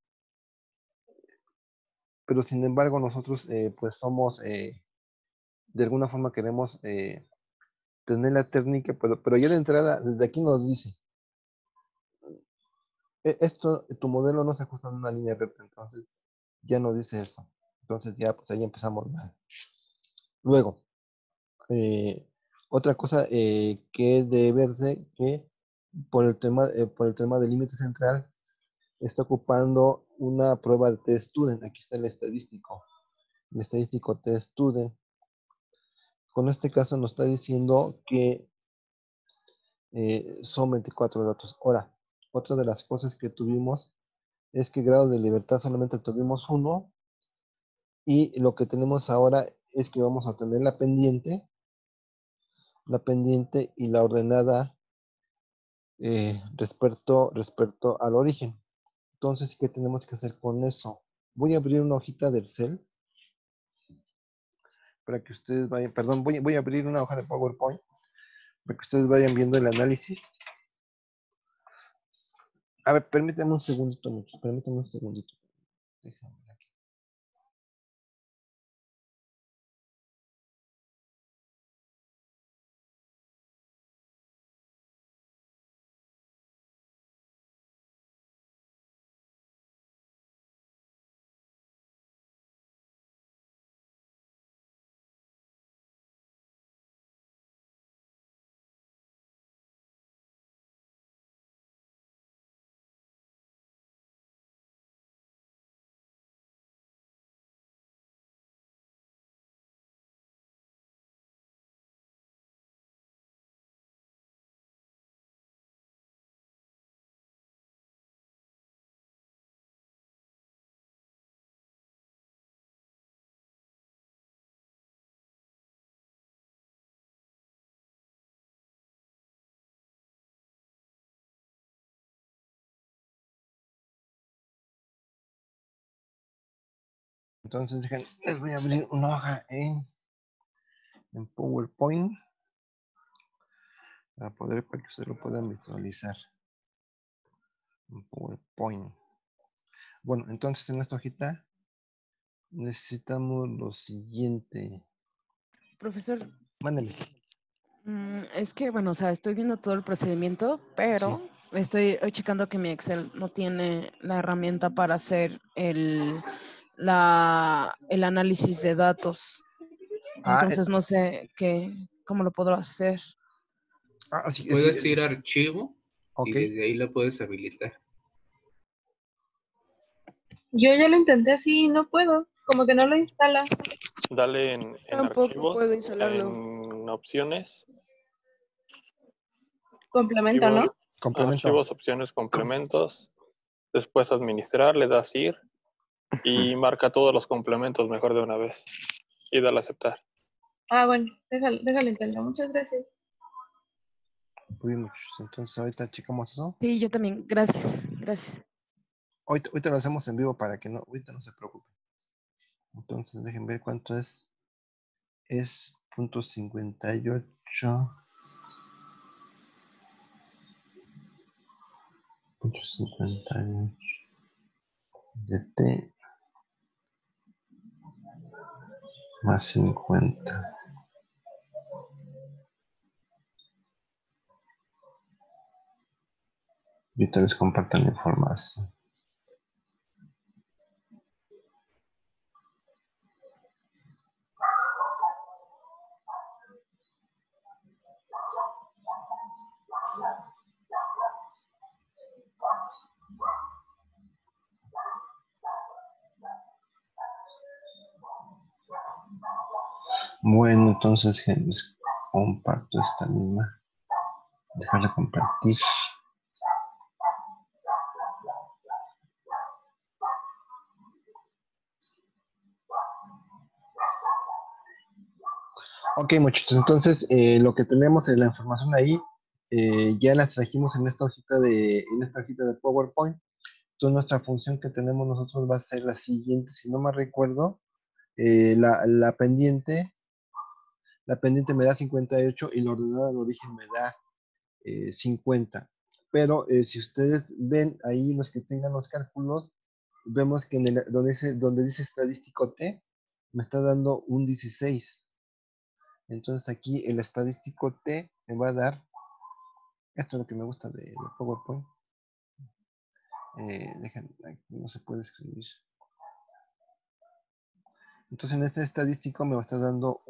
Speaker 1: Pero sin embargo nosotros pues somos, de alguna forma queremos tener la técnica, pero ya de entrada, desde aquí nos dice, tu modelo no se ajusta en una línea recta, entonces ya nos dice eso. Entonces ya pues ahí empezamos mal. Luego, otra cosa que debe verse que por el tema del límite central está ocupando una prueba de test student. Aquí está el estadístico test student. Con este caso nos está diciendo que son 24 datos. Ahora, otra de las cosas que tuvimos es que grado de libertad solamente tuvimos uno, y lo que tenemos ahora es que vamos a tener la pendiente y la ordenada respecto al origen. Entonces, ¿qué tenemos que hacer con eso? Voy a abrir una hojita del Excel para que ustedes vayan, perdón, voy a abrir una hoja de PowerPoint para que ustedes vayan viendo el análisis. A ver, permítanme un segundito, muchachos, permítanme un segundito. Déjame. Entonces, les voy a abrir una hoja en PowerPoint para que ustedes lo puedan visualizar en PowerPoint. Bueno, entonces en esta hojita necesitamos lo siguiente.
Speaker 5: Profesor,
Speaker 1: Mándame.
Speaker 5: es que, bueno, o sea, estoy viendo todo el procedimiento, pero estoy checando que mi Excel no tiene la herramienta para hacer el análisis de datos. Entonces no sé cómo lo podró hacer.
Speaker 1: Sí,
Speaker 9: Puedes ir a archivo
Speaker 1: y
Speaker 9: desde ahí lo puedes habilitar.
Speaker 7: Yo ya lo intenté así y no puedo. Como que no lo instala.
Speaker 8: Dale en
Speaker 7: Tampoco
Speaker 8: archivos,
Speaker 7: puedo instalarlo.
Speaker 8: en opciones.
Speaker 7: Complemento, ¿no?
Speaker 8: Archivos, opciones, complementos. Después administrar, le das ir y marca todos los complementos mejor de una vez. Y dale a aceptar.
Speaker 7: Bueno, déjalo intento. Muchas gracias.
Speaker 1: Muy bien, muchachos. Entonces ahorita checamos eso.
Speaker 5: Sí, yo también. Gracias. Gracias.
Speaker 1: Ahorita lo hacemos en vivo para que ahorita no se preocupen. Entonces dejen ver cuánto es. Es .58. .58 de T más 50. Y ahorita les comparto la información. Bueno, entonces les comparto esta misma. Dejar de compartir. Ok, muchachos, entonces lo que tenemos es la información ahí. Ya las trajimos en esta hojita de PowerPoint. Entonces nuestra función que tenemos nosotros va a ser la siguiente. Si no me recuerdo, la pendiente me da 58 y la ordenada de origen me da 50. Pero si ustedes ven ahí, los que tengan los cálculos, vemos que donde dice estadístico T, me está dando un 16. Entonces aquí el estadístico T me va a dar, esto es lo que me gusta de PowerPoint. Dejen, aquí no se puede escribir. Entonces en este estadístico me va a estar dando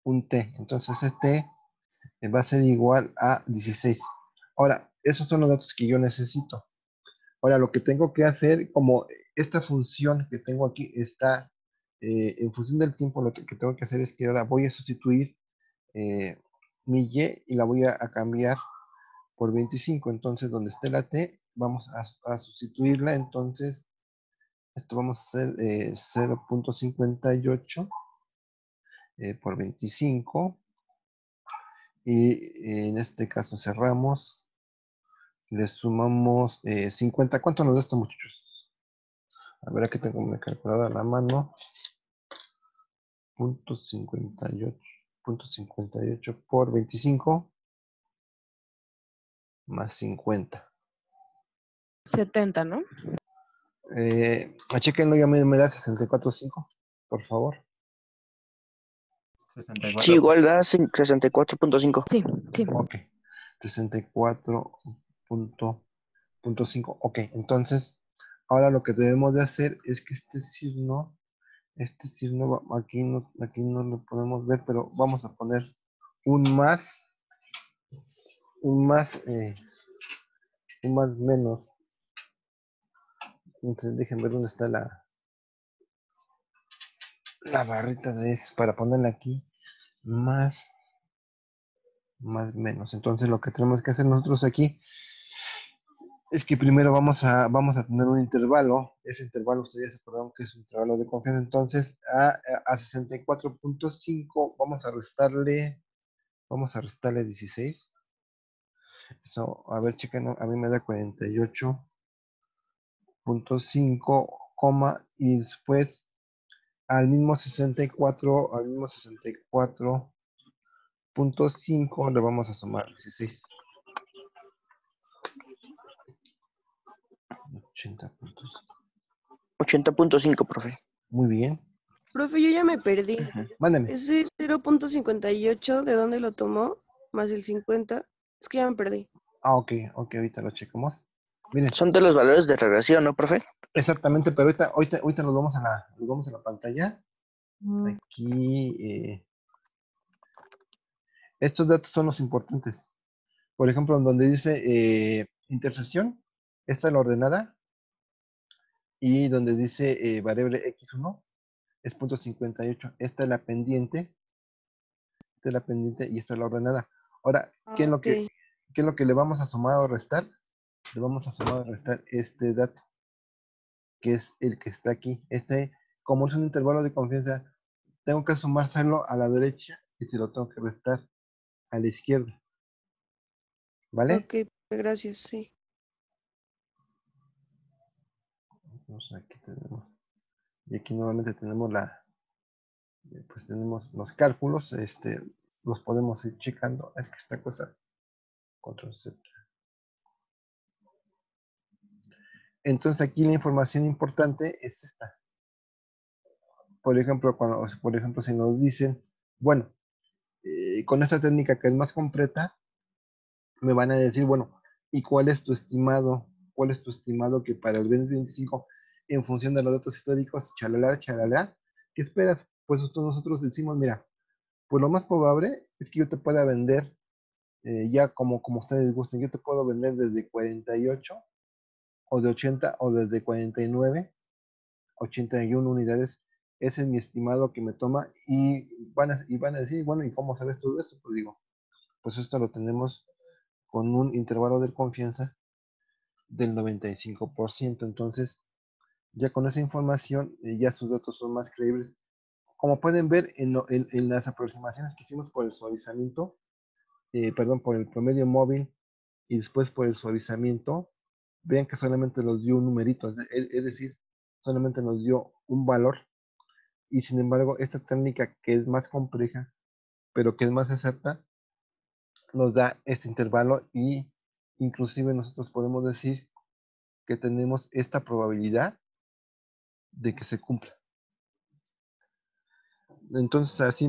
Speaker 1: un T. Entonces ese T va a ser igual a 16. Ahora, esos son los datos que yo necesito. Ahora, lo que tengo que hacer, como esta función que tengo aquí está en función del tiempo, lo que tengo que hacer es que ahora voy a sustituir mi Y y la voy a cambiar por 25. Entonces, donde esté la T, vamos a sustituirla. Entonces, esto vamos a hacer 0.58 por 25. Y en este caso cerramos. Le sumamos 50. ¿Cuánto nos da esto, muchachos? A ver, aquí tengo mi calculadora a la mano. .58 por 25 más 50.
Speaker 5: 70, ¿no?
Speaker 1: Chequenlo, ya me da 64.5, por favor.
Speaker 6: 64.
Speaker 4: Sí, igual da 64.5.
Speaker 5: Sí, sí.
Speaker 1: Ok. 64.5. Ok, entonces, ahora lo que debemos de hacer es que este signo aquí no lo podemos ver, pero vamos a poner un más menos. Entonces dejen ver dónde está la barrita de eso para ponerla aquí. Más menos. Entonces lo que tenemos que hacer nosotros aquí es que primero vamos a tener un intervalo. Ese intervalo ustedes ya se acordaron que es un intervalo de confianza. Entonces a 64.5 vamos a restarle 16. Eso, a ver, chequen, a mí me da 48.5 coma, y después al mismo 64.5 le vamos a sumar 16. 80 puntos.
Speaker 4: 80.5, profe.
Speaker 1: Muy bien.
Speaker 7: Profe, yo ya me perdí.
Speaker 4: Ujú.
Speaker 1: Mándeme.
Speaker 7: Ese 0.58, ¿de dónde lo tomó? Más el 50. Es que ya me perdí.
Speaker 1: Ok, ahorita lo checamos. Miren,
Speaker 4: Son de los valores de regresión, ¿no, profe?
Speaker 1: exactamente, pero ahorita los vamos a la pantalla. Aquí, estos datos son los importantes. Por ejemplo, en donde dice intersección, esta es la ordenada, y donde dice variable x1 es .58. Esta es la pendiente, y esta es la ordenada. Ahora, ¿qué es lo
Speaker 7: Ok.
Speaker 1: que le vamos a sumar o restar? Le vamos a sumar o restar este dato, que es el que está aquí. Como es un intervalo de confianza, tengo que sumárselo a la derecha y se lo tengo que restar a la izquierda. ¿Vale?
Speaker 7: Ok, gracias, sí.
Speaker 1: Entonces aquí tenemos. Y aquí nuevamente tenemos pues tenemos los cálculos, los podemos ir checando. Es que esta cosa, control Z. Entonces aquí la información importante es esta. Por ejemplo, si nos dicen, bueno, con esta técnica que es más completa, me van a decir, bueno, ¿y cuál es tu estimado? ¿Cuál es tu estimado que para el 2025, en función de los datos históricos, chalala, chalala, qué esperas? Pues nosotros decimos, mira, pues lo más probable es que yo te pueda vender, ya como ustedes gusten, yo te puedo vender desde 48, o de 80, o desde 49, 81 unidades. Ese es mi estimado que me toma, y van a decir, bueno, ¿y cómo sabes todo esto? Pues digo, pues esto lo tenemos con un intervalo de confianza del 95%. Entonces, ya con esa información, ya sus datos son más creíbles. Como pueden ver en las aproximaciones que hicimos por el suavizamiento, por el promedio móvil y después por el suavizamiento, vean que solamente nos dio un numerito, es decir, solamente nos dio un valor. Y sin embargo, esta técnica, que es más compleja, pero que es más exacta, nos da este intervalo, y inclusive nosotros podemos decir que tenemos esta probabilidad de que se cumpla. Entonces, así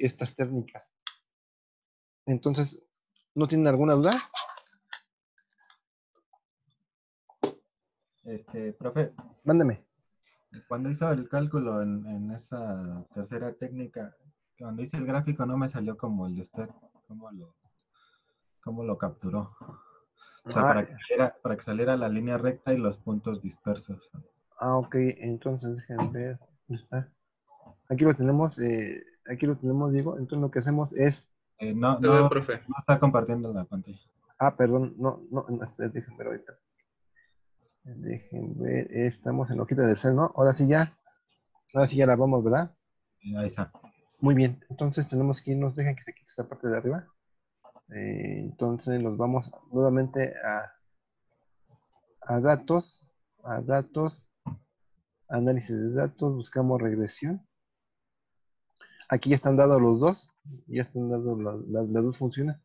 Speaker 1: estas técnicas. Entonces, ¿no tienen alguna duda?
Speaker 6: Profe,
Speaker 1: Mándeme.
Speaker 6: cuando hizo el cálculo en esa tercera técnica, cuando hice el gráfico no me salió como el de usted. ¿Cómo lo capturó? O sea, para que saliera la línea recta y los puntos dispersos.
Speaker 1: Ok, entonces déjenme ver. ¿Dónde está? Aquí lo tenemos, Diego. Entonces lo que hacemos es,
Speaker 6: No
Speaker 9: profe.
Speaker 6: está compartiendo la pantalla.
Speaker 1: perdón, no, espera, déjenme ver ahorita. Déjenme ver, estamos en la hojita del cel, ¿no? Ahora sí ya la vamos, ¿verdad?
Speaker 6: Ahí está.
Speaker 1: Muy bien, entonces tenemos que irnos, dejen que se quite esta parte de arriba. Entonces nos vamos nuevamente a datos, análisis de datos, buscamos regresión. Aquí ya están dados los dos, ya están dadas las dos funciones.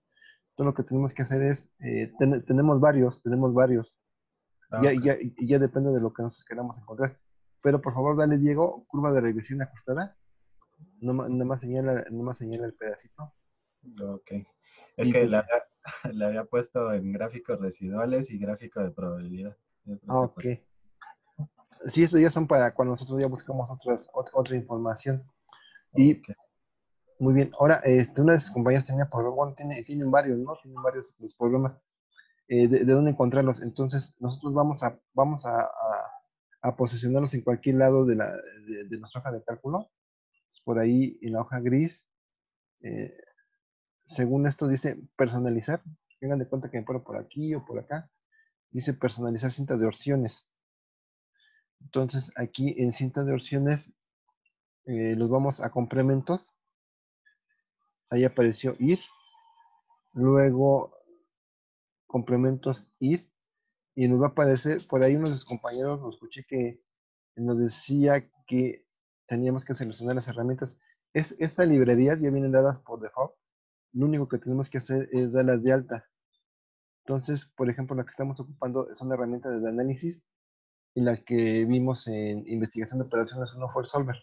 Speaker 1: Todo lo que tenemos que hacer es, tenemos varios. Ya depende de lo que nosotros queramos encontrar. Pero por favor, dale, Diego, curva de regresión ajustada. Nada más señala el pedacito.
Speaker 6: Ok. Es que le había puesto en gráficos residuales y gráfico de probabilidad.
Speaker 1: Ok. Sí, estos ya son para cuando nosotros ya buscamos otra información. Y
Speaker 6: Okay.
Speaker 1: muy bien, ahora una de sus compañías tenía problemas, bueno, tienen varios, ¿no? Tienen varios los problemas de dónde encontrarlos. Entonces, nosotros vamos a posicionarlos en cualquier lado de nuestra hoja de cálculo. Por ahí en la hoja gris, según esto dice personalizar. Tengan de cuenta que me paro por aquí o por acá. Dice personalizar cinta de opciones. Entonces, aquí en cinta de opciones, los vamos a complementos. Ahí apareció ir. Luego, complementos ir. y nos va a aparecer, por ahí uno de sus compañeros lo escuché que nos decía que teníamos que seleccionar las herramientas. Estas librerías ya vienen dadas por default. Lo único que tenemos que hacer es darlas de alta. Entonces, por ejemplo, la que estamos ocupando son herramientas de análisis y las que vimos en investigación de operaciones no fue Solver.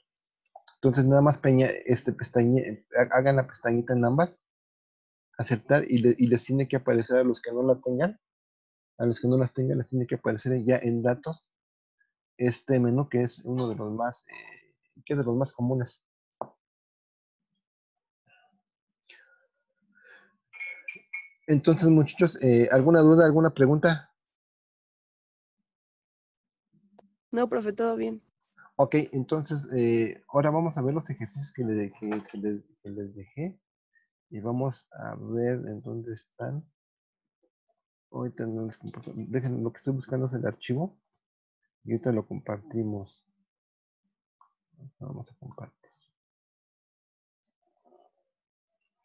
Speaker 1: Entonces, nada más hagan la pestañita en ambas, aceptar y les tiene que aparecer a los que no la tengan. A los que no las tengan, les tiene que aparecer ya en datos este menú que es uno de los más, que es de los más comunes. Entonces, muchachos, ¿alguna duda, alguna pregunta?
Speaker 7: No, profe, todo bien.
Speaker 1: Ok, entonces, ahora vamos a ver los ejercicios que les dejé. Y vamos a ver en dónde están. Ahorita no les comparto. Dejen, lo que estoy buscando es el archivo. Y ahorita lo compartimos. Vamos a compartir.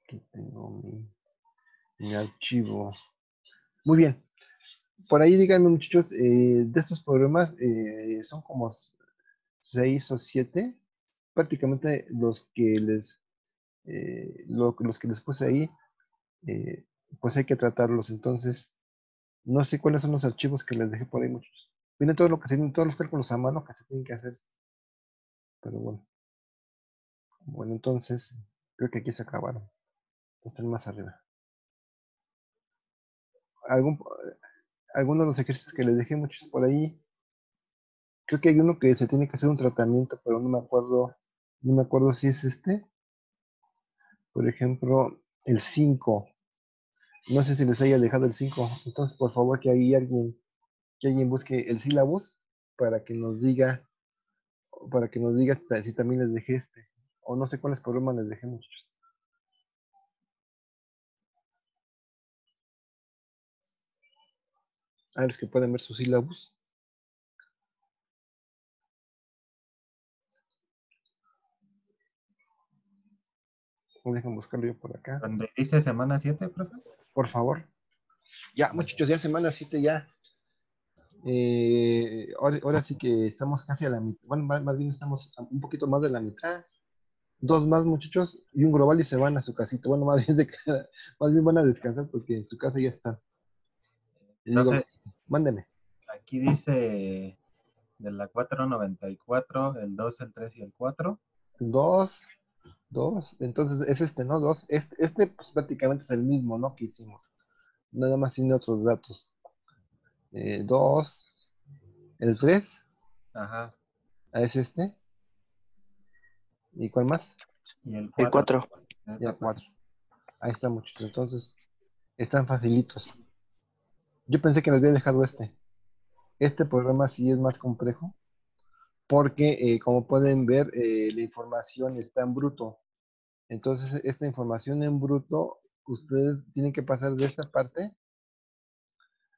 Speaker 1: Aquí tengo mi archivo. Muy bien. Por ahí díganme, muchachos, de estos programas son como 6 o 7. Prácticamente los que los que les puse ahí, pues hay que tratarlos. Entonces, no sé cuáles son los archivos que les dejé por ahí, muchachos. Vienen todo lo que se tienen, todos los cálculos a mano que se tienen que hacer. Pero bueno. Bueno, entonces, creo que aquí se acabaron. Están más arriba. Algunos de los ejercicios que les dejé, muchos por ahí. Creo que hay uno que se tiene que hacer un tratamiento, pero no me acuerdo si es este. Por ejemplo, el 5. No sé si les haya dejado el 5. Entonces, por favor, que alguien busque el sílabus para que nos diga, si también les dejé este. O no sé cuáles problemas les dejé, muchachos. A los que pueden ver su sílabus. Dejen buscarlo yo por acá.
Speaker 6: Donde dice semana 7, profe.
Speaker 1: Por favor. Ya, muchachos, ya semana 7 ya. Ahora sí que estamos casi a la mitad. Bueno, más bien estamos un poquito más de la mitad. 2 más, muchachos, y un global y se van a su casita. Bueno, más bien van a descansar porque en su casa ya está. Y digo,
Speaker 6: Profe,
Speaker 1: mándeme.
Speaker 6: aquí dice de la 494, el 2, el 3 y el 4.
Speaker 1: 2, entonces es este, ¿no? 2. Este pues, prácticamente es el mismo, ¿no? Que hicimos. Nada más tiene otros datos. 2, el 3,
Speaker 6: Ajá.
Speaker 1: es este. ¿Y cuál más?
Speaker 6: Y el
Speaker 4: El
Speaker 6: 4.
Speaker 4: 4.
Speaker 1: Y el 4. Ahí está, muchachos. Entonces, están facilitos. Yo pensé que les había dejado este. Este programa sí es más complejo porque, como pueden ver, la información está en bruto. Entonces, esta información en bruto, ustedes tienen que pasar de esta parte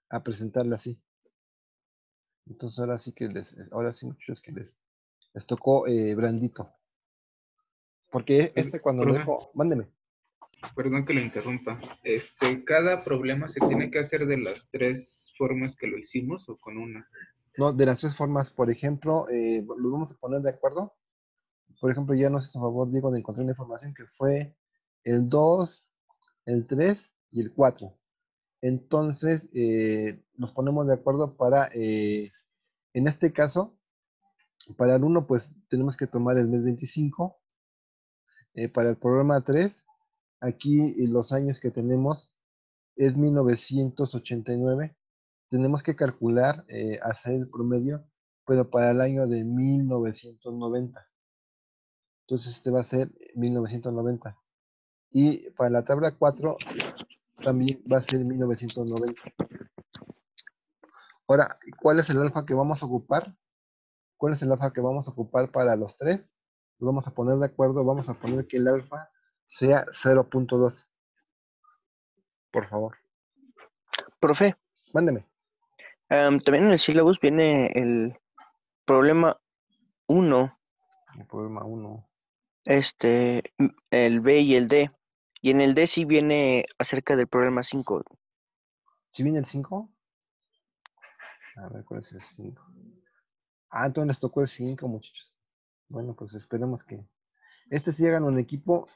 Speaker 1: a presentarla así. Entonces, ahora sí, muchachos, que les tocó blandito. Porque cuando lo
Speaker 9: Profe,
Speaker 1: dejo, mándeme.
Speaker 9: perdón que lo interrumpa. ¿Cada problema se tiene que hacer de las 3 formas que lo hicimos o con una?
Speaker 1: No, de las 3 formas, por ejemplo, lo vamos a poner de acuerdo. Por ejemplo, ya nos hizo favor, Diego, de encontrar una información que fue el 2, el 3 y el 4. Entonces, nos ponemos de acuerdo para, en este caso, para el 1, pues tenemos que tomar el mes 25. Para el programa 3, aquí los años que tenemos es 1989. Tenemos que calcular, hacer el promedio, pero para el año de 1990. Entonces, este va a ser 1990. Y para la tabla 4 también va a ser 1990. Ahora, ¿cuál es el alfa que vamos a ocupar? ¿Cuál es el alfa que vamos a ocupar para los 3? Lo vamos a poner de acuerdo, vamos a poner que el alfa sea 0.2. Por favor.
Speaker 4: Profe,
Speaker 1: Mándeme.
Speaker 4: también en el sílabus viene el problema 1,
Speaker 1: El problema 1.
Speaker 4: el B y el D. Y en el D sí viene acerca del problema 5.
Speaker 1: ¿Sí viene el 5? A ver, ¿cuál es el 5? Ah, entonces les tocó el 5, muchachos. Bueno, pues esperemos que... si hagan un equipo,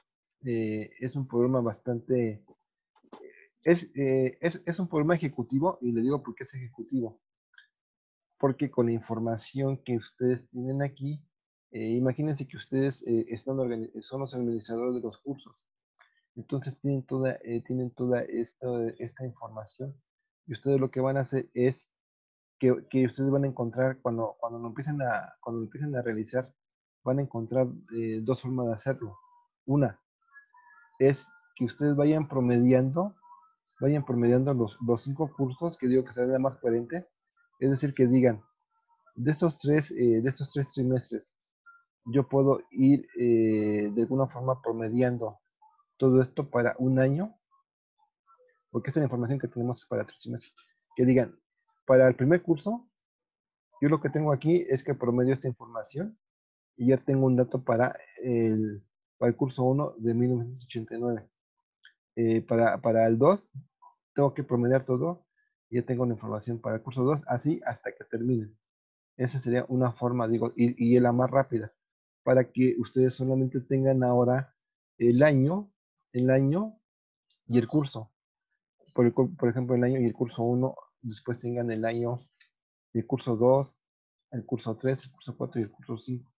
Speaker 1: es un problema bastante... Es un problema ejecutivo, y le digo por qué es ejecutivo. Porque con la información que ustedes tienen aquí, imagínense que ustedes son los organizadores de los cursos. Entonces tienen toda esta información. Y ustedes lo que van a hacer es que ustedes van a encontrar cuando lo empiecen a realizar, van a encontrar dos formas de hacerlo. Una es que ustedes vayan promediando los 5 cursos, que digo que será la más coherente. Es decir, que digan, de estos 3 trimestres, yo puedo ir de alguna forma promediando todo esto para un año, porque esta es la información que tenemos para 3 trimestres. Que digan, para el primer curso, yo lo que tengo aquí es que promedio esta información y ya tengo un dato para el curso 1 de 1989. Para el 2, tengo que promediar todo y ya tengo la información para el curso 2, así hasta que termine. Esa sería una forma, digo, y es la más rápida, para que ustedes solamente tengan ahora el año, el año y el curso. Por ejemplo, el año y el curso 1, después tengan el año, el curso 2, el curso 3, el curso 4 y el curso 5.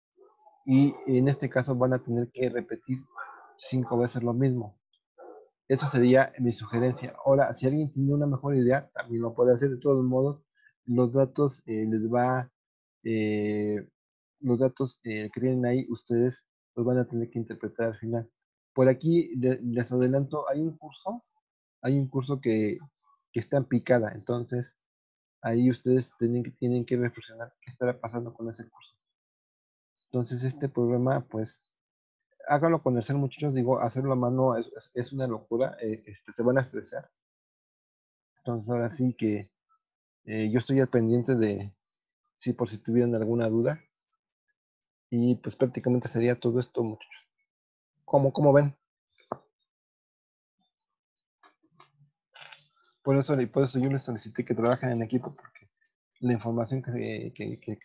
Speaker 1: Y en este caso van a tener que repetir 5 veces lo mismo. Esa sería mi sugerencia. Ahora, si alguien tiene una mejor idea, también lo puede hacer. De todos modos, los datos eh, que tienen ahí, ustedes los van a tener que interpretar al final. Por aquí les adelanto, hay un curso que está en picada, entonces ahí ustedes tienen que reflexionar qué estará pasando con ese curso. Entonces este problema, pues, háganlo con el cel, muchachos. Digo, hacerlo a mano es una locura. Se van a estresar. Entonces ahora sí que yo estoy al pendiente de si por si tuvieran alguna duda. Y pues prácticamente sería todo esto, muchachos. ¿Cómo ven? Por eso yo les solicité que trabajen en equipo, porque la información que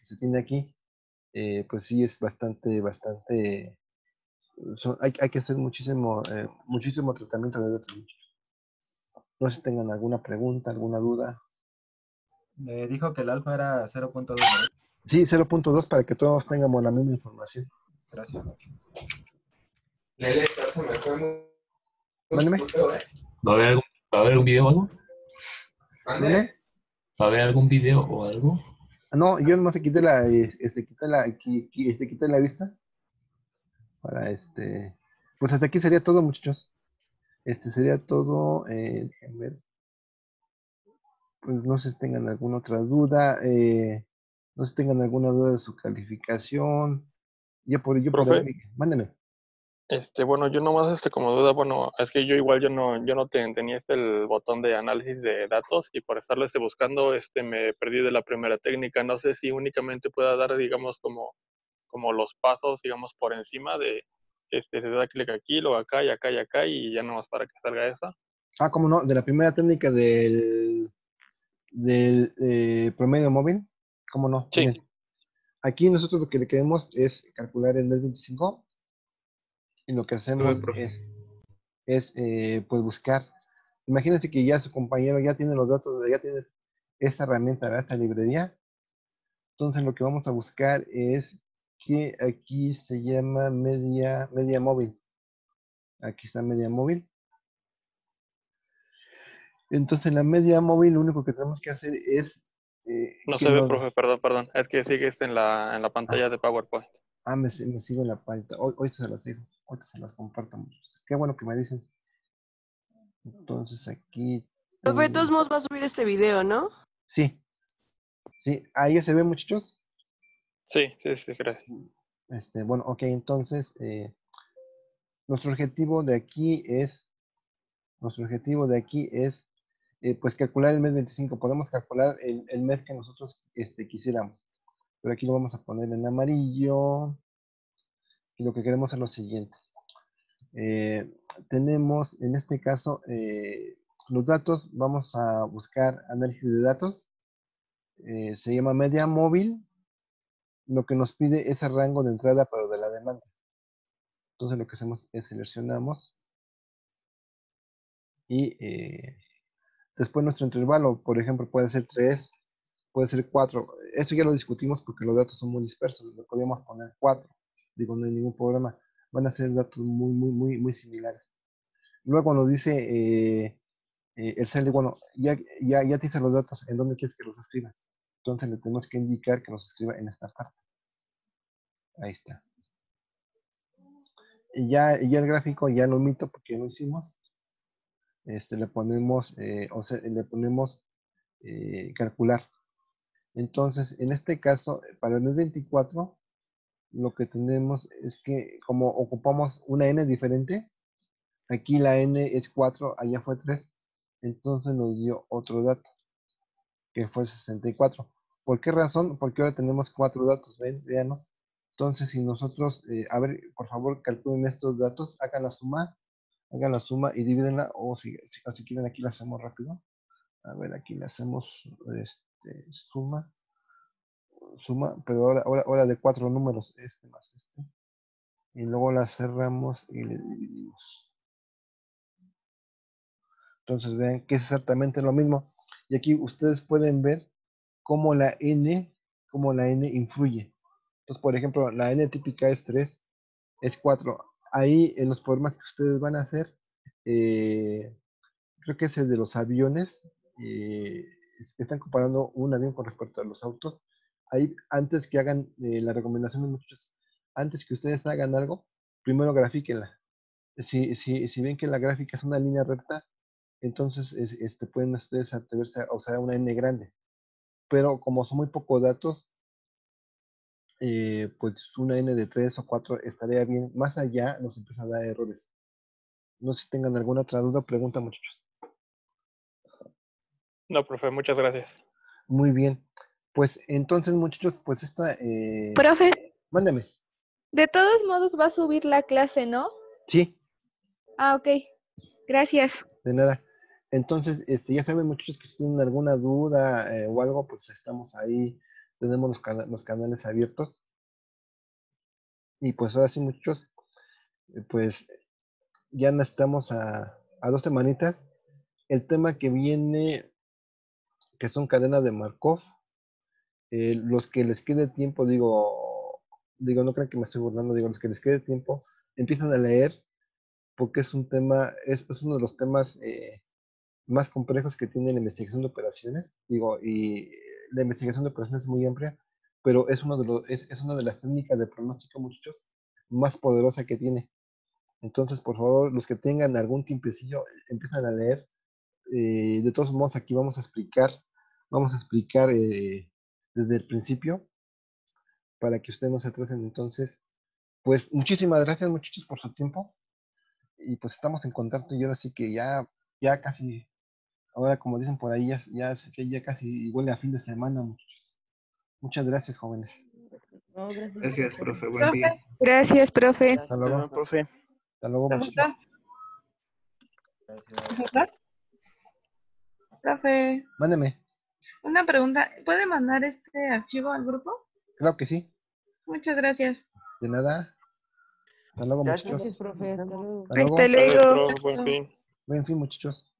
Speaker 1: se tiene aquí, pues sí es bastante. Hay que hacer muchísimo tratamiento de datos, muchachos. No sé si tengan alguna pregunta, alguna duda.
Speaker 6: Dijo que el alfa era 0.2, ¿verdad?
Speaker 1: Sí, 0.2 para que todos tengamos la misma información.
Speaker 6: Gracias.
Speaker 9: Lele, se me fue muy
Speaker 1: Mándeme.
Speaker 9: feo, ¿eh?
Speaker 10: ¿Va a haber algún video o algo?
Speaker 1: ¿Mande?
Speaker 10: ¿Va a haber algún video o algo?
Speaker 1: No, yo nomás quité quité la vista para pues hasta aquí sería todo, muchachos. Sería todo. Déjenme ver. Pues no sé si tengan alguna otra duda, no sé si tengan alguna duda de su calificación. Por
Speaker 8: Profe,
Speaker 1: ahí, mándeme.
Speaker 8: bueno, yo nomás como duda, bueno, es que yo igual yo no tenía el botón de análisis de datos y por estarlo buscando, me perdí de la primera técnica. No sé si únicamente pueda dar, digamos, como los pasos, digamos, por encima de, se da clic aquí, luego acá y acá y acá y ya nomás para que salga esa.
Speaker 1: Ah, cómo no, de la primera técnica del promedio móvil, cómo no,
Speaker 8: Sí,
Speaker 1: miren. Aquí nosotros lo que le queremos es calcular el mes 25 y lo que hacemos
Speaker 9: Profe.
Speaker 1: es pues buscar. Imagínense que ya su compañero ya tiene los datos, ya tiene esta herramienta, ¿verdad? Esta librería. Entonces lo que vamos a buscar es que aquí se llama media móvil. Aquí está media móvil. Entonces la media móvil lo único que tenemos que hacer es
Speaker 8: no
Speaker 1: que
Speaker 8: se ve,
Speaker 1: nos...
Speaker 8: profe, perdón, es que sigues en la pantalla de PowerPoint.
Speaker 1: me sigo en la página. Hoy se las digo. Hoy se las comparto muchos. Qué bueno que me dicen. Entonces aquí
Speaker 7: Profe, de
Speaker 1: tengo...
Speaker 7: todos modos va a subir este video, ¿no?
Speaker 1: Sí, sí. Ahí ya se ve, muchachos.
Speaker 8: Sí, gracias.
Speaker 1: Bueno, ok, entonces nuestro objetivo de aquí es pues calcular el mes 25. Podemos calcular el mes que nosotros quisiéramos. Pero aquí lo vamos a poner en amarillo. Y lo que queremos es lo siguiente. Tenemos en este caso los datos. Vamos a buscar análisis de datos. se llama media móvil, lo que nos pide es el rango de entrada, pero de la demanda. Entonces lo que hacemos es seleccionamos y después nuestro intervalo, por ejemplo, puede ser 3, puede ser 4. Esto ya lo discutimos porque los datos son muy dispersos. Le podemos poner 4. Digo, no hay ningún problema. Van a ser datos muy similares. Luego nos dice el CEL, bueno, ya te hice los datos, ¿en dónde quieres que los escriba? Entonces le tenemos que indicar que los escriba en esta parte. Ahí está. Y ya el gráfico ya lo omito porque ya lo hicimos. Le ponemos, calcular. Entonces, en este caso, para el mes 24, lo que tenemos es que como ocupamos una n diferente, aquí la n es 4, allá fue 3, entonces nos dio otro dato, que fue 64. ¿Por qué razón? Porque ahora tenemos 4 datos, ¿ven? Vean. Entonces, si nosotros, a ver, por favor, calculen estos datos, hagan la suma y divídenla, o si quieren aquí la hacemos rápido. A ver, aquí le hacemos suma, pero ahora de 4 números, este más este. Y luego la cerramos y le dividimos. Entonces vean que es exactamente lo mismo. Y aquí ustedes pueden ver cómo la n influye. Entonces, por ejemplo, la n típica es 3, es 4. Ahí en los problemas que ustedes van a hacer, creo que es el de los aviones, están comparando un avión con respecto a los autos. Ahí, antes que hagan la recomendación de muchos, antes que ustedes hagan algo, primero grafíquenla. Si ven que la gráfica es una línea recta, entonces pueden ustedes atreverse a usar una n grande. Pero como son muy pocos datos, pues una n de 3 o 4 estaría bien. Más allá nos empieza a dar errores. No sé si tengan alguna otra duda o pregunta, muchachos.
Speaker 8: No, profe, muchas gracias.
Speaker 1: Muy bien. Pues entonces, muchachos, pues esta...
Speaker 11: Profe,
Speaker 1: Mándame.
Speaker 11: de todos modos va a subir la clase, ¿no?
Speaker 1: Sí,
Speaker 11: Ah, ok. Gracias.
Speaker 1: de nada. Entonces, ya saben, muchachos, que si tienen alguna duda o algo, pues estamos ahí. Tenemos los canales abiertos. Y pues ahora sí, muchachos, pues ya estamos a 2 semanitas. El tema que viene, que son cadenas de Markov, los que les quede tiempo, digo, no crean que me estoy burlando, digo, los que les quede tiempo, empiezan a leer, porque es un tema, es uno de los temas más complejos que tiene la investigación de operaciones, digo, y la investigación de operaciones es muy amplia, pero es una de las técnicas de pronóstico, muchachos, más poderosa que tiene. Entonces, por favor, los que tengan algún tiempecillo, empiezan a leer. De todos modos, aquí vamos a explicar desde el principio para que ustedes no se atrasen. Entonces, pues muchísimas gracias, muchachos, por su tiempo. Y pues estamos en contacto y ahora sí que ya casi, ahora como dicen por ahí, ya casi huele a fin de semana, muchachos. Muchas gracias, jóvenes.
Speaker 5: No,
Speaker 9: Gracias, profe. Buen día.
Speaker 3: Profe,
Speaker 11: Gracias, profe.
Speaker 1: Hasta luego.
Speaker 4: Profe.
Speaker 1: Hasta luego, muchachos.
Speaker 3: profesor. Profe,
Speaker 1: Mándeme.
Speaker 3: una pregunta. ¿Puede mandar este archivo al grupo?
Speaker 1: Claro que sí.
Speaker 3: Muchas gracias.
Speaker 1: De nada. Hasta luego,
Speaker 4: Gracias.
Speaker 1: muchachos.
Speaker 5: Gracias, profe. Hasta luego.
Speaker 1: Hasta luego.
Speaker 11: Hasta luego.
Speaker 8: Gracias, profe. Buen fin.
Speaker 1: Buen fin, muchachos.